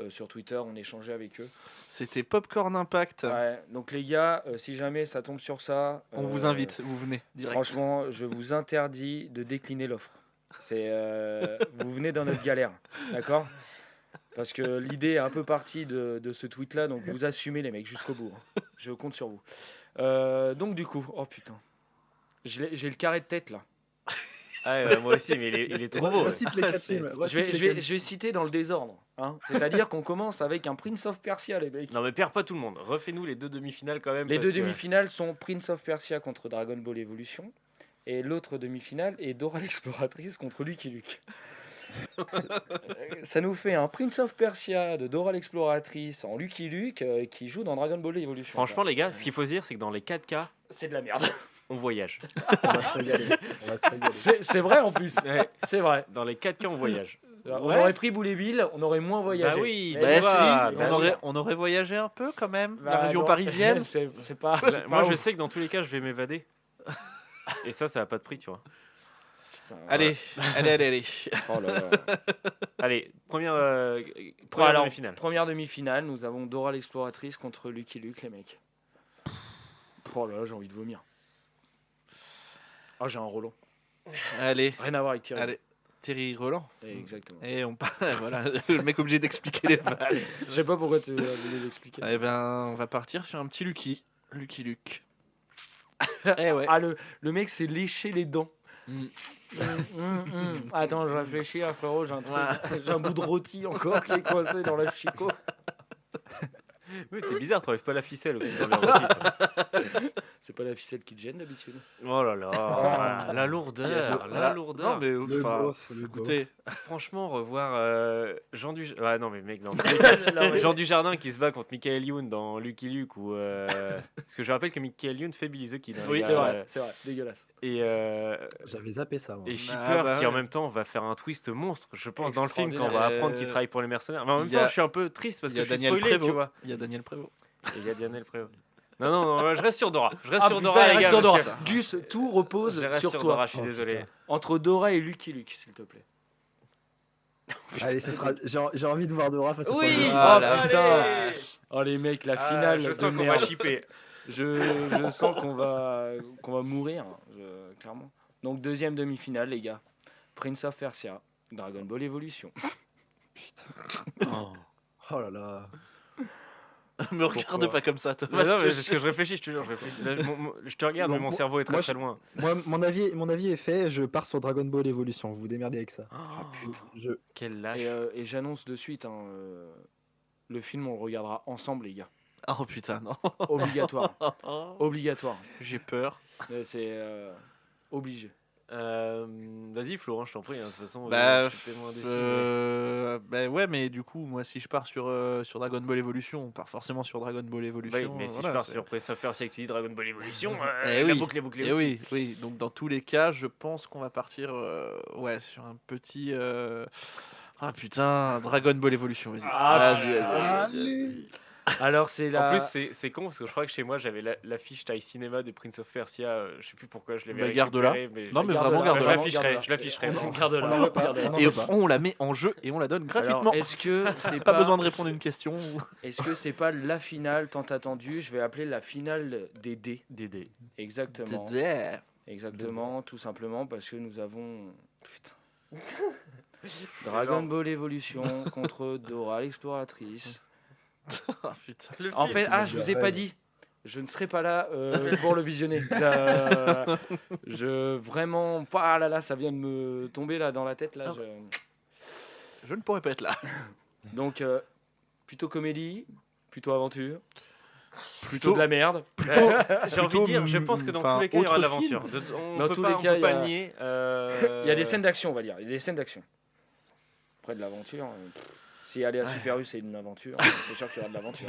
sur Twitter. On échangeait avec eux. C'était Popcorn Impact. Ouais, donc les gars, si jamais ça tombe sur ça, On vous invite, vous venez direct. Franchement, je vous interdis de décliner l'offre. C'est vous venez dans notre galère, d'accord? Parce que l'idée est un peu partie de ce tweet-là, donc vous assumez les mecs jusqu'au bout. Hein. Je compte sur vous. Donc du coup, oh putain, j'ai le carré de tête là. Ah, ouais, moi aussi, mais il est trop beau. Recite les 4 films. Je vais citer dans le désordre. Hein. C'est-à-dire qu'on commence avec un Prince of Persia, les mecs. Non, mais perds pas tout le monde. Refais-nous les deux demi-finales quand même. Les parce deux que- demi-finales sont Prince of Persia contre Dragon Ball Evolution. Et l'autre demi-finale est Dora l'exploratrice contre Lucky Luke. Ça nous fait un Prince of Persia de Dora l'exploratrice en Lucky Luke qui joue dans Dragon Ball Evolution. Franchement, les gars, ce qu'il faut se dire, c'est que dans les 4 cas, c'est de la merde. on voyage. On va se régaler. On va se régaler. C'est vrai en plus. Ouais. C'est vrai. Dans les 4 cas, on voyage. On Ouais. aurait pris Boulet Bill, on aurait moins voyagé. Bah oui, Mais tu Bah vois, si, bah on aurait voyagé un peu quand même. Bah, la région non. parisienne. c'est pas. Bah, c'est moi, pas je ouf. sais que dans tous les cas, je vais m'évader. Et ça n'a pas de prix, tu vois. Putain, Allez. oh là là. Allez, première Bon, alors, demi-finale. première demi-finale, nous avons Dora l'exploratrice contre Lucky Luke, les mecs. Oh là là, j'ai envie de vomir. Oh, j'ai un Roland. Allez. Rien à voir avec Thierry. Allez. Thierry Roland. Exactement. Et on parle. Voilà, le mec obligé d'expliquer les vannes. Je sais pas pourquoi tu voulais l'expliquer. Eh ben, on va partir sur un petit Lucky. Lucky Luke. Eh ouais. Ah, le mec s'est léché les dents. Mm. Attends, je réfléchis, hein, frérot. J'ai un, truc- Ouais. j'ai un bout de rôti encore qui est coincé dans la chicot. Oui, t'es bizarre, t'enlèves pas la ficelle aussi dans les rôtis, toi. C'est pas la ficelle qui te gêne d'habitude. Oh là là, Ah. la lourdeur, Yes. la lourdeur. Non, mais Le enfin, beauf, le beauf. écoutez, Franchement, revoir Jean du... Ah non, mais mec, non. Non, mais- Jean Dujardin qui se bat contre Michael Youn dans Lucky Luke ou... Parce que je rappelle que Michael Youn fait Billy the Kid. hein, Oui, les C'est gars, vrai, c'est vrai, dégueulasse. Et, J'avais zappé ça, moi. et Shipper Ah bah qui en ouais. même temps va faire un twist monstre, je pense, dans le film quand on va Extraordinaire. apprendre qu'il travaille pour les mercenaires. Mais en même il y a- temps, je suis un peu triste parce il que y a je suis Daniel spoilé, tu Prévost. vois. Il y a Daniel Prévost. Et il y a Daniel Prévost. Non, je reste sur Dora. Je reste Ah, sur putain, Dora, les reste gars. sur Dora. parce que- Gus, tout repose Je reste sur sur toi. Dora, je suis Oh, désolé. putain. Entre Dora et Lucky Luke, s'il te plaît. Allez, ce sera. J'ai envie de voir Dora face à Oui. Sandra. Ah, Oh la putain. Oh les mecs, la Ah, finale je de sens qu'on va merde. shipper. Je sens qu'on va mourir, clairement. Donc deuxième demi-finale, les gars. Prince of Persia, Dragon Ball Evolution. Oh là là. Me regarde Pourquoi pas comme ça, Thomas. Mais non, je mais te parce que je réfléchis, je te jure, je réfléchis. Là, je te regarde, Bon, mais mon moi- cerveau est très moi, très loin. Moi, mon avis est fait. Je pars sur Dragon Ball Evolution. Vous vous démerdez avec ça. Ah, Je... Quel lâche. Et j'annonce de suite, hein, le film, on le regardera ensemble, les gars. Oh putain, non. Obligatoire. Obligatoire. J'ai peur. C'est obligé. Vas-y, Florent, je t'en prie. Hein, de toute façon, Bah, je suis tellement indécis, bah ouais, mais du coup, moi, si je pars sur Dragon Ball Evolution, on part forcément sur Dragon Ball mais... Evolution. Oui, mais si voilà, je pars c'est- sur Prince of Persia et que tu dis Dragon Ball Evolution, Eh la oui, boucle est bouclée eh aussi. oui, oui. Donc dans tous les cas, je pense qu'on va partir ouais, sur un petit... Ah putain, Dragon Ball Evolution, vas-y. Ah, Vas-y, putain. Allez. Alors c'est En la. plus, c'est con parce que je crois que chez moi j'avais l'affiche taille cinéma de Prince of Persia. Je sais plus pourquoi je l'avais Bah, garde-la. récupérée, mais Non, mais Garde-la, vraiment, je garde-la. l'afficherai. Je l'afficherai. Garde-la. bon. Garde-la. On n'en veut pas. Garde-la. On n'en Et veut pas. on la met en jeu et on la donne gratuitement. Alors, est-ce que c'est Pas besoin de répondre à une question. Est-ce que c'est pas la finale tant attendue? Je vais appeler la finale des dés. Dédé. Exactement. Dédé. Exactement, tout simplement parce que nous avons. Putain. Dragon Ball Evolution contre Dora l'exploratrice. Ah putain. En fait, je vous ai pas dit. Je ne serai pas là pour le visionner. Vraiment. Ah là là, ça vient de me tomber là dans la tête là. Je ne pourrais pas être là. Donc plutôt comédie, plutôt aventure, plutôt de la merde. J'ai envie de dire, je pense que dans tous les cas, il y aura de l'aventure. Dans tous les cas, on peut pas il y a- le nier. Il y a des scènes d'action, on va dire. Il y a des scènes d'action. Après de l'aventure. Si aller à Super U, c'est une aventure. C'est sûr qu'il y aura de l'aventure.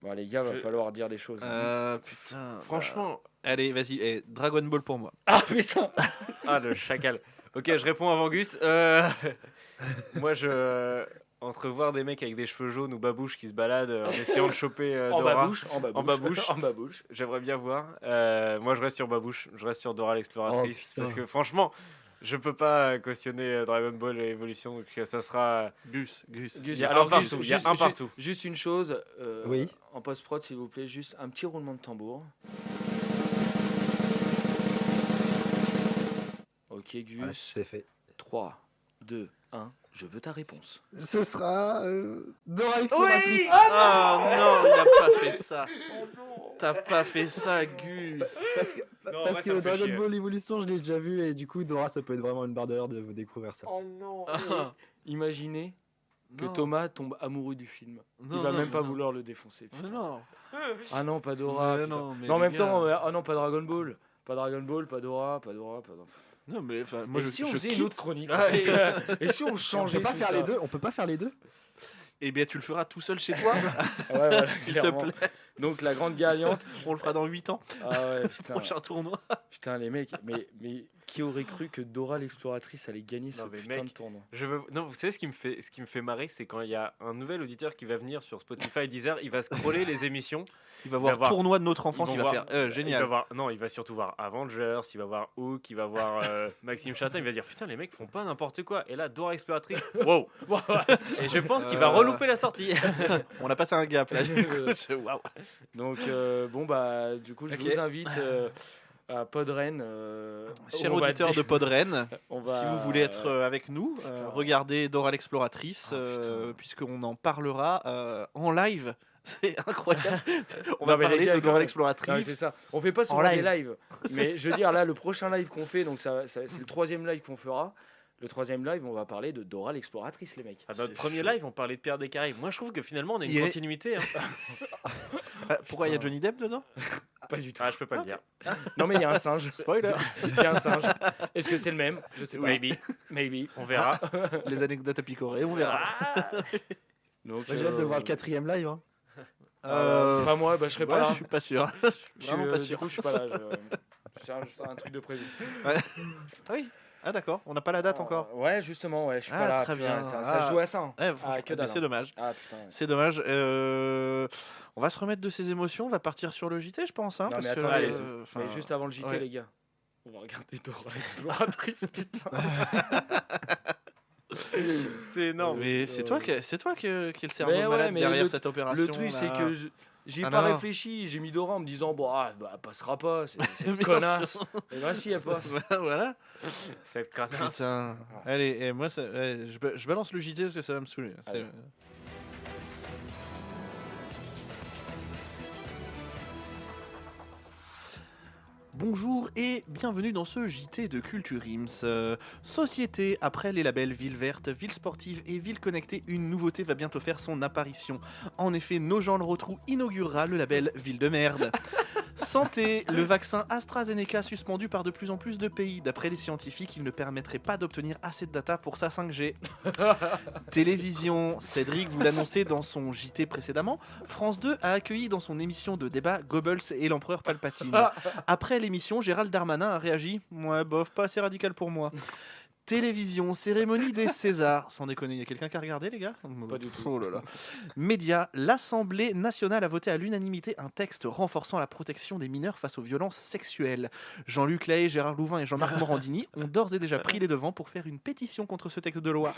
Bon les gars, va falloir dire des choses. Putain. Franchement, Allez, vas-y. Dragon Ball pour moi. Ah putain. le chacal. Ok, je réponds avant Gus. Moi, entre voir des mecs avec des cheveux jaunes ou babouches qui se baladent en essayant de choper En Dora, babouche, en babouche, En babouche. en babouche. j'aimerais bien voir. Moi, je reste sur babouche. Je reste sur Dora l'exploratrice. Oh, putain. parce que franchement, je peux pas cautionner Dragon Ball Evolution. Donc, ça sera. Gus. Il y a un partout. Il y a un partout. Juste une chose. Oui. En post-prod, s'il vous plaît, juste un petit roulement de tambour. Ok, Gus. Voilà, c'est fait. 3, 2, 1. Je veux ta réponse. Ce sera Dora l'exploratrice. Ah non, il a pas fait ça. T'as pas fait ça, Gus. Parce que, Non, parce ouais, que ça me fait Dragon chier. Ball Evolution, je l'ai déjà vu et du coup, Dora, ça peut être vraiment une barre d'heure de vous découvrir ça. Oh non. Ah. Imaginez que Non. Thomas tombe amoureux du film. Non, Il va non, même pas non. vouloir le défoncer. putain. Non. Ah non, pas Dora. Mais putain. non, mais Mais en les même gars. temps, ah non, pas Dragon Ball. Pas Dragon Ball, pas Dora, pas Dora. Non, mais enfin, moi Et je, si on je faisait quitte. une autre chronique Ah, et- Et si on On changeait peut pas tout faire ça les deux. On peut pas faire les deux. Eh bien, tu le feras tout seul chez toi, Ouais, voilà, s'il te clairement. plaît. Donc la grande gagnante. On le fera dans 8 ans, Ah ouais, putain. prochain tournoi. Putain, les mecs. Mais qui aurait cru que Dora l'exploratrice allait gagner ce Non, mais putain mec, de tournoi? Non, vous savez ce qui me fait marrer, c'est quand il y a un nouvel auditeur qui va venir sur Spotify, Deezer, il va scroller les émissions. Il va voir voir- tournoi de notre enfance, Ils il vont va voir- faire Il génial. va voir, non, il va surtout voir Avengers, il va voir Hook, il va voir Maxime Chatin, il va dire putain les mecs font pas n'importe quoi. Et là Dora exploratrice, wow. Et je pense qu'il va relouper la sortie. On a passé un gap là. Du coup, waouh. Donc bon bah du coup je Ok. vous invite à Podren. Cher on va auditeur de Podren, on va- si vous voulez être avec nous, regardez Dora l'exploratrice, Ah, putain. puisqu'on en parlera en live. C'est incroyable. On Non, va mais les parler gars, de quand Dora même. l'exploratrice. Non, mais c'est ça. On fait pas souvent live. des lives, mais je veux dire là le prochain live qu'on fait, donc c'est le 3e live qu'on fera. Le 3e live, on va parler de Dora l'exploratrice, les mecs. À notre C'est premier chaud. live, on parlait de Pierre des Caraïbes. Moi je trouve que finalement on a Il une est- continuité. Hein. Pourquoi il y a Johnny Depp dedans? Pas du tout. Ah, je peux pas le dire. Non mais il y a un singe. Spoiler. Il y a un singe. Est-ce que c'est le même? Je sais pas. Maybe. Maybe. On verra. Les anecdotes à picorer, on verra. Donc Moi, j'ai hâte de voir le 4e live. Hein. Pas moi, bah je serai pas ouais, là. je suis pas sûr. Je suis vraiment pas Du sûr. coup, je suis pas là. C'est juste un truc de prévu. Oui. Ah d'accord, on n'a pas la date encore. Ouais, justement, ouais, je suis Ah, pas là. très putain, bien. Ça Ah. se joue à ça. Hein. Ouais, franchement, que mais dalle, c'est hein. dommage. Ah putain. ouais. C'est dommage. On va se remettre de ses émotions. On va partir sur le JT, je pense. Hein, Non, parce mais que, attendez, enfin, Mais juste avant le JT, ouais. les gars, on va regarder Dora l'exploratrice, putain. C'est énorme. Mais c'est toi qui est le cerveau Mais ouais, malade mais derrière le- cette opération. Le truc, c'est là. que j'ai Ah pas non. réfléchi. J'ai mis Dora en me disant, bon, elle passera pas, c'est Bien une connasse. sûr. Et ben si, elle passe. Voilà. Cette connasse. Putain. Allez, et moi, je balance le JT parce que ça va me saouler. Allez. Bonjour et bienvenue dans ce JT de Culture Ims. Société, après les labels Ville Verte, Ville Sportive et Ville Connectée, une nouveauté va bientôt faire son apparition. En effet, Nos gens le retrouvent inaugurera le label Ville de Merde. Santé, le vaccin AstraZeneca suspendu par de plus en plus de pays. D'après les scientifiques, il ne permettrait pas d'obtenir assez de data pour sa 5G. Télévision, Cédric vous l'annonçait dans son JT précédemment, France 2 a accueilli dans son émission de débat Goebbels et l'empereur Palpatine. Après l'émission, Gérald Darmanin a réagi « Ouais, bof, pas assez radical pour moi ». Télévision, cérémonie des Césars. Sans déconner, il y a quelqu'un qui a regardé, les gars? Pas du tout. Oh là là. Médias, l'Assemblée nationale a voté à l'unanimité un texte renforçant la protection des mineurs face aux violences sexuelles. Jean-Luc Lahaye, Gérard Louvain et Jean-Marc Morandini ont d'ores et déjà pris les devants pour faire une pétition contre ce texte de loi.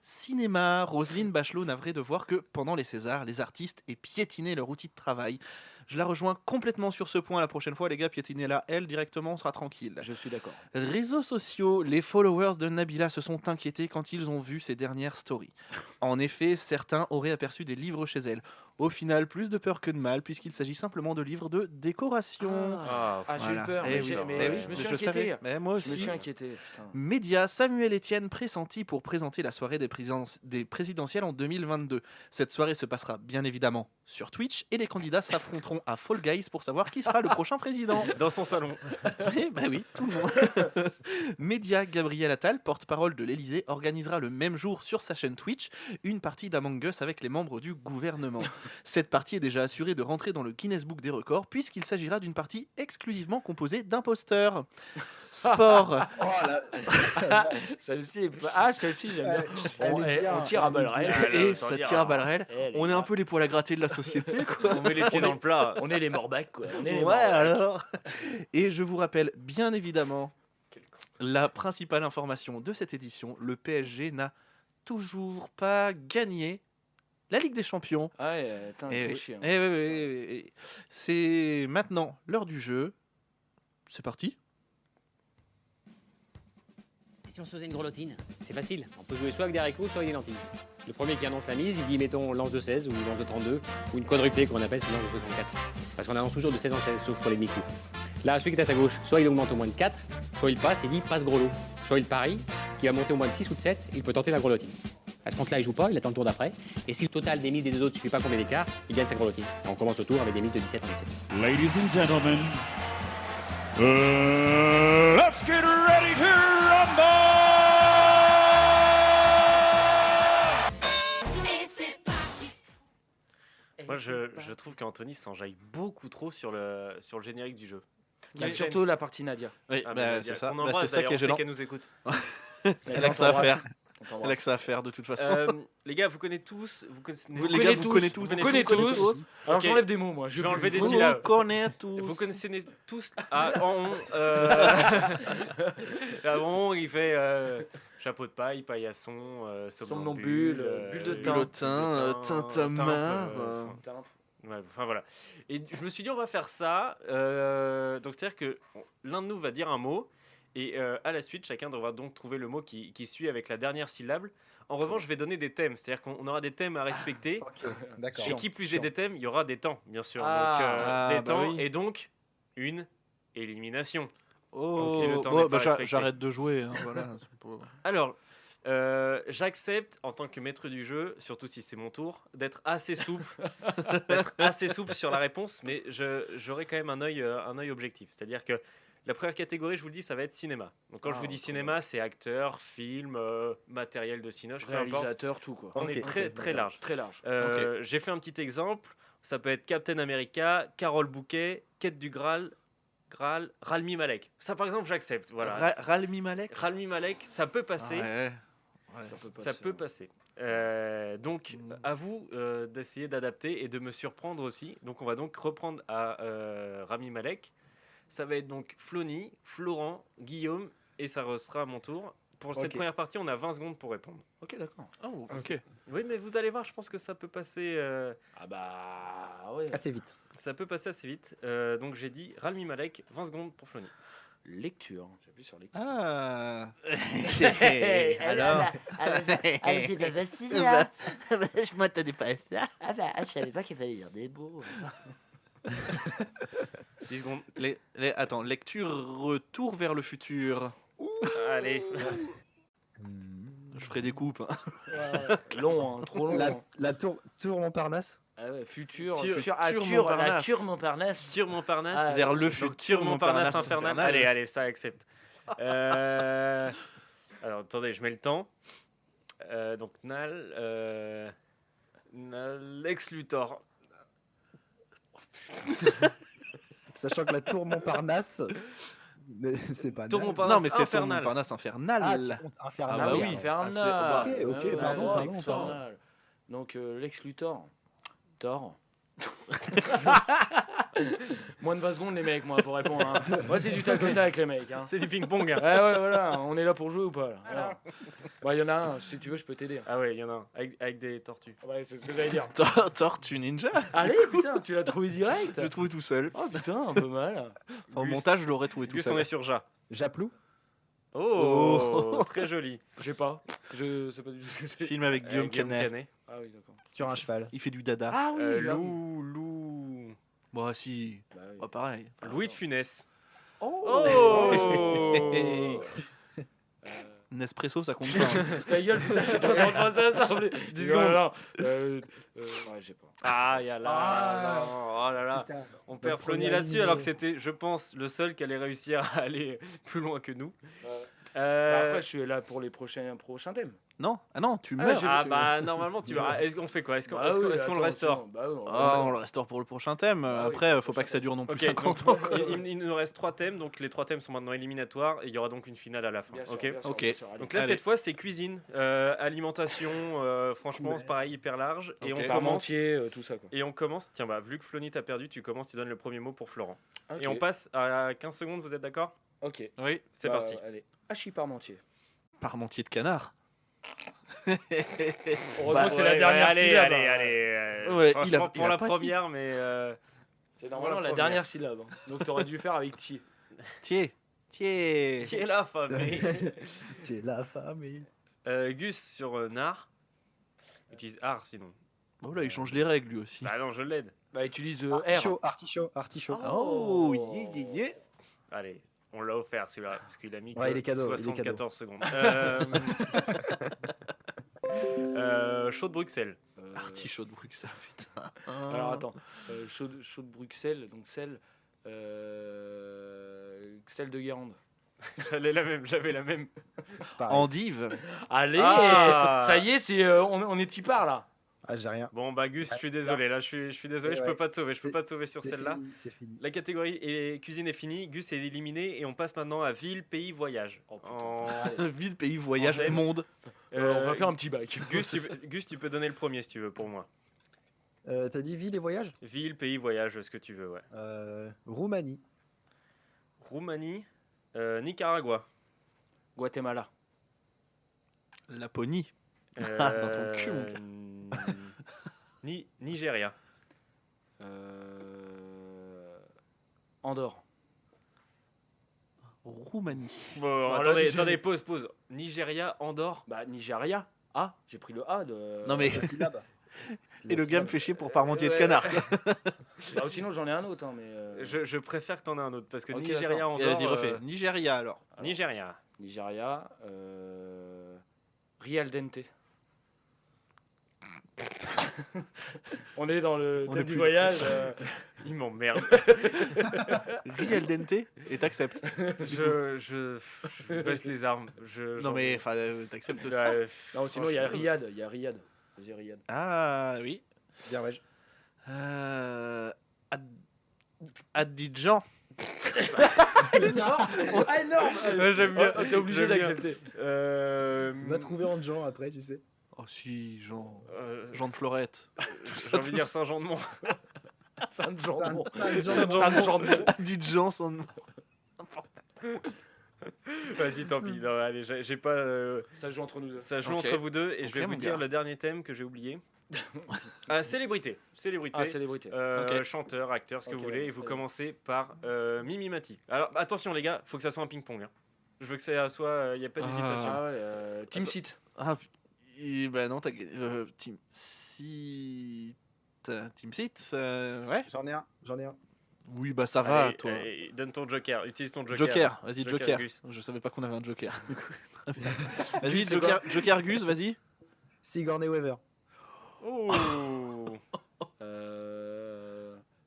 Cinéma, Roselyne Bachelot navrée de voir que, pendant les Césars, les artistes aient piétiné leur outil de travail. Je la rejoins complètement sur ce point la prochaine fois, les gars, piétinez-la, elle, directement, on sera tranquille. Je suis d'accord. Réseaux sociaux, les followers de Nabila se sont inquiétés quand ils ont vu ses dernières stories. En effet, certains auraient aperçu des livres chez elle. Au final, plus de peur que de mal, puisqu'il s'agit simplement de livres de décoration. J'ai eu peur, Eh mais, oui, j'ai- non, mais eh oui, je me mais suis je inquiété. savais, mais moi Je me aussi. suis inquiété, putain. Média, Samuel Etienne pressenti pour présenter la soirée des présidentielles en 2022. Cette soirée se passera bien évidemment sur Twitch et les candidats s'affronteront à Fall Guys pour savoir qui sera le prochain président. Dans son salon. Bah oui, tout le monde. Média, Gabriel Attal, porte-parole de l'Elysée, organisera le même jour sur sa chaîne Twitch une partie d'Among Us avec les membres du gouvernement. Cette partie est déjà assurée de rentrer dans le Guinness Book des records puisqu'il s'agira d'une partie exclusivement composée d'imposteurs. Sport. Oh là. Celle-ci, celle-ci, j'aime bien. Elle est bien, On tire à elle est balles réelles. bien. Et autant ça dire, tire à balles réelles. Eh, les On est gars, un peu les poils à gratter de la société, quoi. On met les pieds dans le plat. On est les morbacs, quoi. On est les Ouais, morbacs. alors. Et je vous rappelle, bien évidemment, la principale information de cette édition, le PSG n'a toujours pas gagné la Ligue des Champions. Ah ouais, putain, Eh il oui, faut chier. Hein. eh oui, oui, oui. C'est maintenant l'heure du jeu. C'est parti. Si on se faisait une grelottine, c'est facile. On peut jouer soit avec des haricots, soit avec des lentilles. Le premier qui annonce la mise, il dit mettons lance de 16 ou lance de 32 ou une quadruplée qu'on appelle c'est lance de 64. Parce qu'on annonce toujours de 16 en 16, sauf pour les demi-coups. Là, celui qui est à sa gauche, soit il augmente au moins de 4, soit il passe, il dit passe gros lot. Soit il parie, qui va monter au moins de 6 ou de 7, il peut tenter la grelottine. À ce compte-là, il joue pas, il attend le tour d'après. Et si le total des mises des deux autres ne suffit pas combien d'écart, il gagne sa grelottine. Et on commence le tour avec des mises de 17 en 17. Ladies and gentlemen, let's get ready to rumble! Moi, je trouve qu'Anthony s'enjaille beaucoup trop sur le générique du jeu. Bah, surtout la partie Nadia. Oui, Ah, bah, mais c'est ça. on Bah, embrasse, c'est ça d'ailleurs, qui est on sait gênant. qu'elle nous écoute. Elle a que ça à faire. On Elle a t'embrasse. que ça à faire de toute façon. Les gars, vous connaissez tous. Vous connaissez, Les gars, vous connaissez tous. vous Vous connaissez tous. Alors Ok. j'enlève des mots, moi. Je vais enlever des Vous syllabes. connaissez tous. Vous connaissez tous. Avant, il fait chapeau de paille, paillasson, Somnambule, bulle de thym, Bulletin, tintamarre. Ouais, enfin voilà. Et je me suis dit, on va faire ça. Donc c'est-à-dire que l'un de nous va dire un mot. Et à la suite, chacun devra donc trouver le mot qui suit avec la dernière syllabe. En revanche, je vais donner des thèmes. C'est-à-dire qu'on aura des thèmes à respecter. Ok, d'accord. Et qui plus est des thèmes, il y aura des temps, bien sûr. Ah. Donc, des Ah, bah temps oui. et donc une élimination. Oh, Si le temps bon, n'est pas bah, respecté. j'arrête de jouer. Hein, voilà, c'est pas- Alors, j'accepte en tant que maître du jeu, surtout si c'est mon tour, d'être assez souple, sur la réponse, mais j'aurai quand même un œil objectif. C'est-à-dire que la première catégorie, je vous le dis, ça va être cinéma. Donc quand je vous dis cinéma, c'est acteur, film, matériel de cinoche, peu importe. Réalisateur, tout quoi. On est très très large. Très large. J'ai fait un petit exemple. Ça peut être Captain America, Carole Bouquet, Quête du Graal, Ralmi Malek. Ça, par exemple, j'accepte. Voilà. Ralmi Malek. Ralmi Malek, ça peut passer. Ouais. Ça peut passer. Donc, à vous d'essayer d'adapter et de me surprendre aussi. Donc, on va donc reprendre à Rami Malek. Ça va être donc Flony, Florent, Guillaume, et ça sera à mon tour. Pour cette Ok. première partie, on a 20 secondes pour répondre. Ok, d'accord. Oh, ok. Oui, mais vous allez voir, je pense que ça peut passer. Ah bah ouais. Assez vite. Ça peut passer assez vite. Donc j'ai dit Ralmi Malek, 20 secondes pour Flony. Lecture. J'appuie sur lecture. Ah. Alors c'est pas facile, Bah, je m'attendais pas à ça. Ah bah, je savais pas qu'il fallait dire des mots. 10 secondes. Attends, lecture retour vers le futur. Allez. Je ferai des coupes. Hein. Long, hein, trop long. La tour Montparnasse. Ah ouais, futur, Tur- futur, Tur- la Montparnasse. Tur Montparnasse. Sur Montparnasse. Ah, Vers le Donc, futur Montparnasse Montparnasse infernal. infernal. Allez, ça accepte. Alors, attendez, je mets le temps. Donc, Lex Luthor. Sachant que la tour Montparnasse, mais c'est pas Tour Nal. Montparnasse Non, mais c'est Tour infernal. Montparnasse infernal. Ah, tu comptes Infernal. Ah bah oui. Infernal. Ah, c'est- ok, Ouais, pardon, ouais, pardon, Infernal. Donc, Lex Luthor. Thor. Moins de 20 secondes, les mecs, moi, pour répondre. Hein. Moi, c'est du tac au tac, les mecs. Hein. C'est du ping-pong. Ouais, ouais, voilà. On est là pour jouer ou pas là. Alors. Il y en a un, si tu veux, je peux t'aider. Ah ouais, il y en a un. Avec des tortues. Ouais, c'est ce que j'allais dire. Tortue Ninja. Allez, putain, tu l'as trouvé direct. Je l'ai trouvé tout seul. Oh putain, un peu mal. Au Gus- montage, je l'aurais trouvé tout Gus, on seul. est sur Ja. Japlou. Oh, très joli. Je sais pas. Je sais pas du tout ce que c'est. Film avec Guillaume Guillaume Canet. Canet. Ah oui, d'accord. Sur un cheval. Il fait du dada. Ah oui, Lou. Bah si. Bah oui. Pas pareil. Louis de Funès. Oh. Nespresso, ça compte pas. hein. Ta gueule, putain, c'est toi qui penser à ça. 10 secondes. Ouais, je sais pas. Ah, il y a là. Ah. Oh là là. Putain. On perd première Flony là-dessus ligne. alors que c'était, je pense, le seul qui allait réussir à aller plus loin que nous. Après, je suis là pour les prochains thèmes. Non, ah non, tu Ah, meurs. j'ai- Ah bah normalement tu vas. Est-ce qu'on fait quoi? Est-ce qu'on Bah est-ce qu'on- oui, est-ce qu'on le attends, restaure? sinon- Bah oui, on le Ah, restaure. on le restaure pour le prochain thème. Ah oui, Après, pour le faut pas que ça dure non plus Ok, 50 donc, ans. il nous reste 3 thèmes, donc les 3 thèmes sont maintenant éliminatoires et il y aura donc une finale à la fin. Bien sûr, Ok. bien sûr, Ok. bien sûr, allez. Donc là Allez. cette fois c'est cuisine, alimentation, franchement c'est pareil hyper large et Ok. on commence. Parmentier, tout ça quoi. Et on commence. Tiens bah vu que Flony t'a perdu, tu commences, tu donnes le premier mot pour Florent. Ok. Et on passe à 15 secondes. Vous êtes d'accord? Ok. Oui, C'est Bah, parti. Allez. Hachis Parmentier. parmentier de canard. Heureusement que c'est la dernière allez, syllabe. allez, hein. allez. Ouais, Franchement, il a pour la pas dit. première, mais C'est normalement la première. dernière syllabe. hein. Donc t'aurais dû faire avec ti. Tiens. qui est la famille. C'est la famille. Gus sur Nar. Utilise Art sinon. Oh là, il change les règles lui aussi. Bah non, je l'aide. Bah utilise R. Artichaut. Oh, yeah, yeah, yeah. Allez, on l'a offert celui-là parce qu'il a mis Ouais, que il est cadeau, il est 74 secondes. Chaud de Bruxelles. Artichaut de Bruxelles, putain. Alors attends. Chaud de Bruxelles, donc sel. Sel de Guérande. J'avais la même. Pareil. Endive. Allez, Ah. ça y est, c'est on est y part là. Ah, j'ai rien. Bon bah Gus, je suis désolé. Là, je suis désolé, je Ouais. peux pas te sauver. Je peux pas te sauver sur C'est celle-là. fini, c'est fini. La catégorie cuisine est finie. Gus est éliminé et on passe maintenant à ville, pays, voyage. Oh, putain. En- Ville, pays, voyage, thème. monde. On va faire un petit bac. Gus, tu peux donner le premier si tu veux pour moi. T'as dit ville et voyage. Ville, pays, voyage, ce que tu veux, ouais. Roumanie. Roumanie, Nicaragua. Guatemala. Laponie. Dans ton cul, mon gars. Nigeria. Andorre. Roumanie. Bon, là, attendez, Nigeria. pause. Nigeria, Andorre. Bah Nigeria. Ah, j'ai pris le A de. Non mais. C'est syllabe. Et le gars me fait chier pour parmentier de Ouais. canard. Bah, sinon j'en ai un autre, hein, mais. Je préfère que t'en aies un autre parce que Ok, Nigeria, d'accord. Andorre. Vas-y, refais. Nigeria alors. Nigeria. Nigeria. Real Dente. On est dans le On thème est du plus- voyage. Il m'emmerde. Real dente et t'acceptes. je baisse les armes. Non mais enfin t'acceptes Bah, ça. Non, sinon il y a Riyad. Il y a Riyad. Vas-y Riyad. Ah oui. Bien, ouais. Abidjan. Ah énorme. Ouais, j'aime bien. Oh, t'es obligé J'aime bien. d'accepter. Va trouver en Jean après, tu sais. Oh si, Jean. Jean, Jean de Florette. j'ai envie de dire Saint-Jean-de-Mont. Saint-Jean. Saint-Jean. Abidjan sans. Vas-y, tant pis. Non, allez, j'ai pas. Ça joue entre nous deux. Ça joue Ok. entre vous deux et Ok, je vais vous mon dire gars. le dernier thème que j'ai oublié. Célébrité. Ah, célébrité. Ok. Chanteur, acteur, ce que Ok, vous voulez. ouais, Et vous très bien. commencez par Mimi Mati. Alors attention les gars, faut que ça soit un ping-pong. hein. Je veux que ça soit. Il n'y a pas d'hésitation. Ah ouais, Team Seat. Ah bah non t'as Team Seat. Team Seat. Ouais. J'en ai un. Oui, bah ça va, Allez, toi. allez, donne ton joker, utilise ton joker. Joker, vas-y, Joker. Gus. Je savais pas qu'on avait un Joker. Du coup, très bien. Vas-y, Gus, c'est quoi Joker Gus, vas-y. Sigourney Weaver. Oh.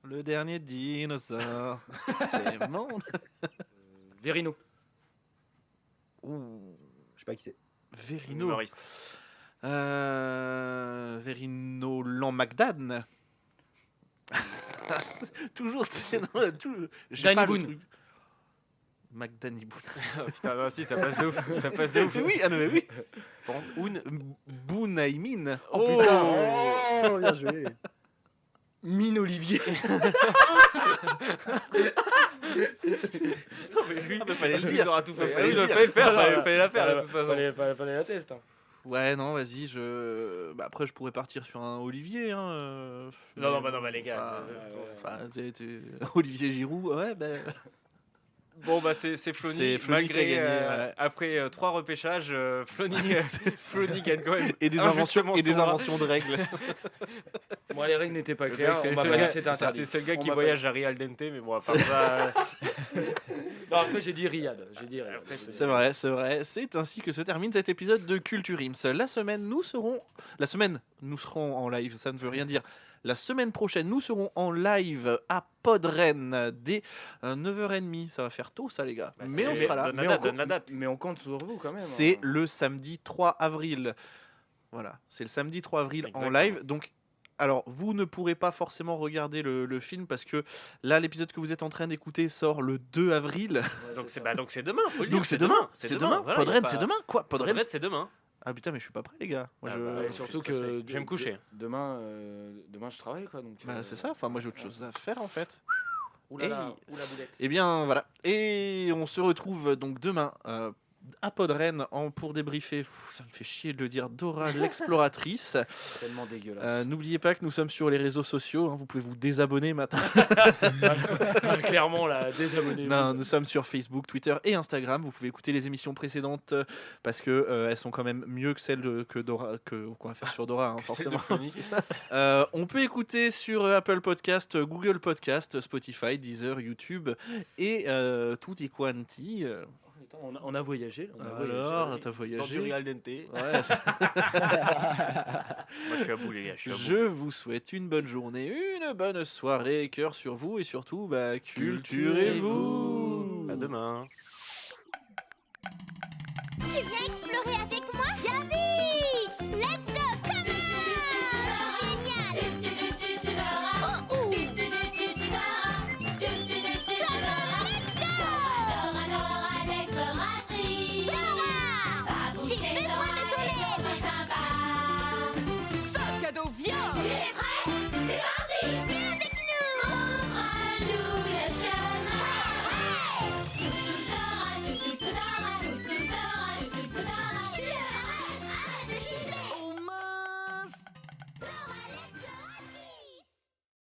Le dernier dinosaure. C'est mon. Verino. Ouh. Je sais pas qui c'est. Verino. Humoriste. Verino Lamagdan. Toujours, tu sais, non, tout. j'ai Danny pas le Boone. truc. McDanny Boone. Oh, putain, non, si, ça passe de ouf. Ça passe de ouf. Mais oui, ah non, mais oui. Par contre, Oun. Boone Aimin. Oh, Putain. Oh, bien joué. Mine Olivier. Non, mais lui, Ah, bah, fallait le il dire. aura tout fait. Fallait Ah oui, le il dire. fallait le faire, Voilà. il fallait la faire de toute façon. Fallait la test. Hein. Ouais, non, vas-y, bah, après, je pourrais partir sur un Olivier. Hein, Non, bah, les gars. Enfin, Olivier Giroud, ouais, ben. Bon, bah, c'est Flony. C'est Flony qui a Malgré, gagné, ouais. après 3 repêchages, Flony gagne quand même. Et des injustement inventions son bras. de règles. Moi, les règles n'étaient pas Le claires. mec, c'est On le m'a seul pas gars- dit que c'était interdit. C'est le gars On qui m'a voyage à Real Dente, mais bon, à part ça. Non, après, j'ai dit Riyad. C'est vrai, c'est vrai. C'est ainsi que se termine cet épisode de Culture Ims. La semaine, nous serons en live, ça ne veut rien dire. La semaine prochaine, nous serons en live à Podren dès 9h30. Ça va faire tôt, ça, les gars. Bah, mais c'est- on sera là. Donne la date. Mais on compte sur vous quand même. C'est hein. le samedi 3 avril. Voilà, c'est le samedi 3 avril en Exactement. live. Donc, alors, vous ne pourrez pas forcément regarder le film parce que là, l'épisode que vous êtes en train d'écouter sort le 2 avril. Donc c'est demain, faut le dire. Donc, c'est demain. C'est demain. voilà, Podren, y a pas- c'est demain. Quoi Podren, Podren, c'est demain. Ah putain, mais je suis pas prêt, les gars. Moi, Ah je... bah, Et surtout je suis stressé. que Je vais me coucher. Demain, je travaille quoi. Donc, Bah, c'est ça. Enfin, moi, j'ai autre chose à faire en fait. Oulala, oula boulette. Eh bien, voilà. Et on se retrouve donc demain à Podren pour débriefer. Ça me fait chier de le dire. Dora l'exploratrice. Tellement dégueulasse. N'oubliez pas que nous sommes sur les réseaux sociaux. Hein, vous pouvez vous désabonner maintenant. Clairement, là, désabonnez-vous. Non, nous sommes sur Facebook, Twitter et Instagram. Vous pouvez écouter les émissions précédentes parce que elles sont quand même mieux que celles que Dora, qu'on va faire sur Dora, hein, forcément. On peut écouter sur Apple Podcast, Google Podcast, Spotify, Deezer, YouTube et tutti quanti. Attends, on a voyagé. Alors, t'as Dans du voyagé. Real Dente. Ouais, Moi, je suis à bout, les gars. Je suis à bout. je vous souhaite une bonne journée, une bonne soirée, cœur sur vous et surtout, bah, culturez-vous. À demain. Tu viens explorer avec moi? Bien vu!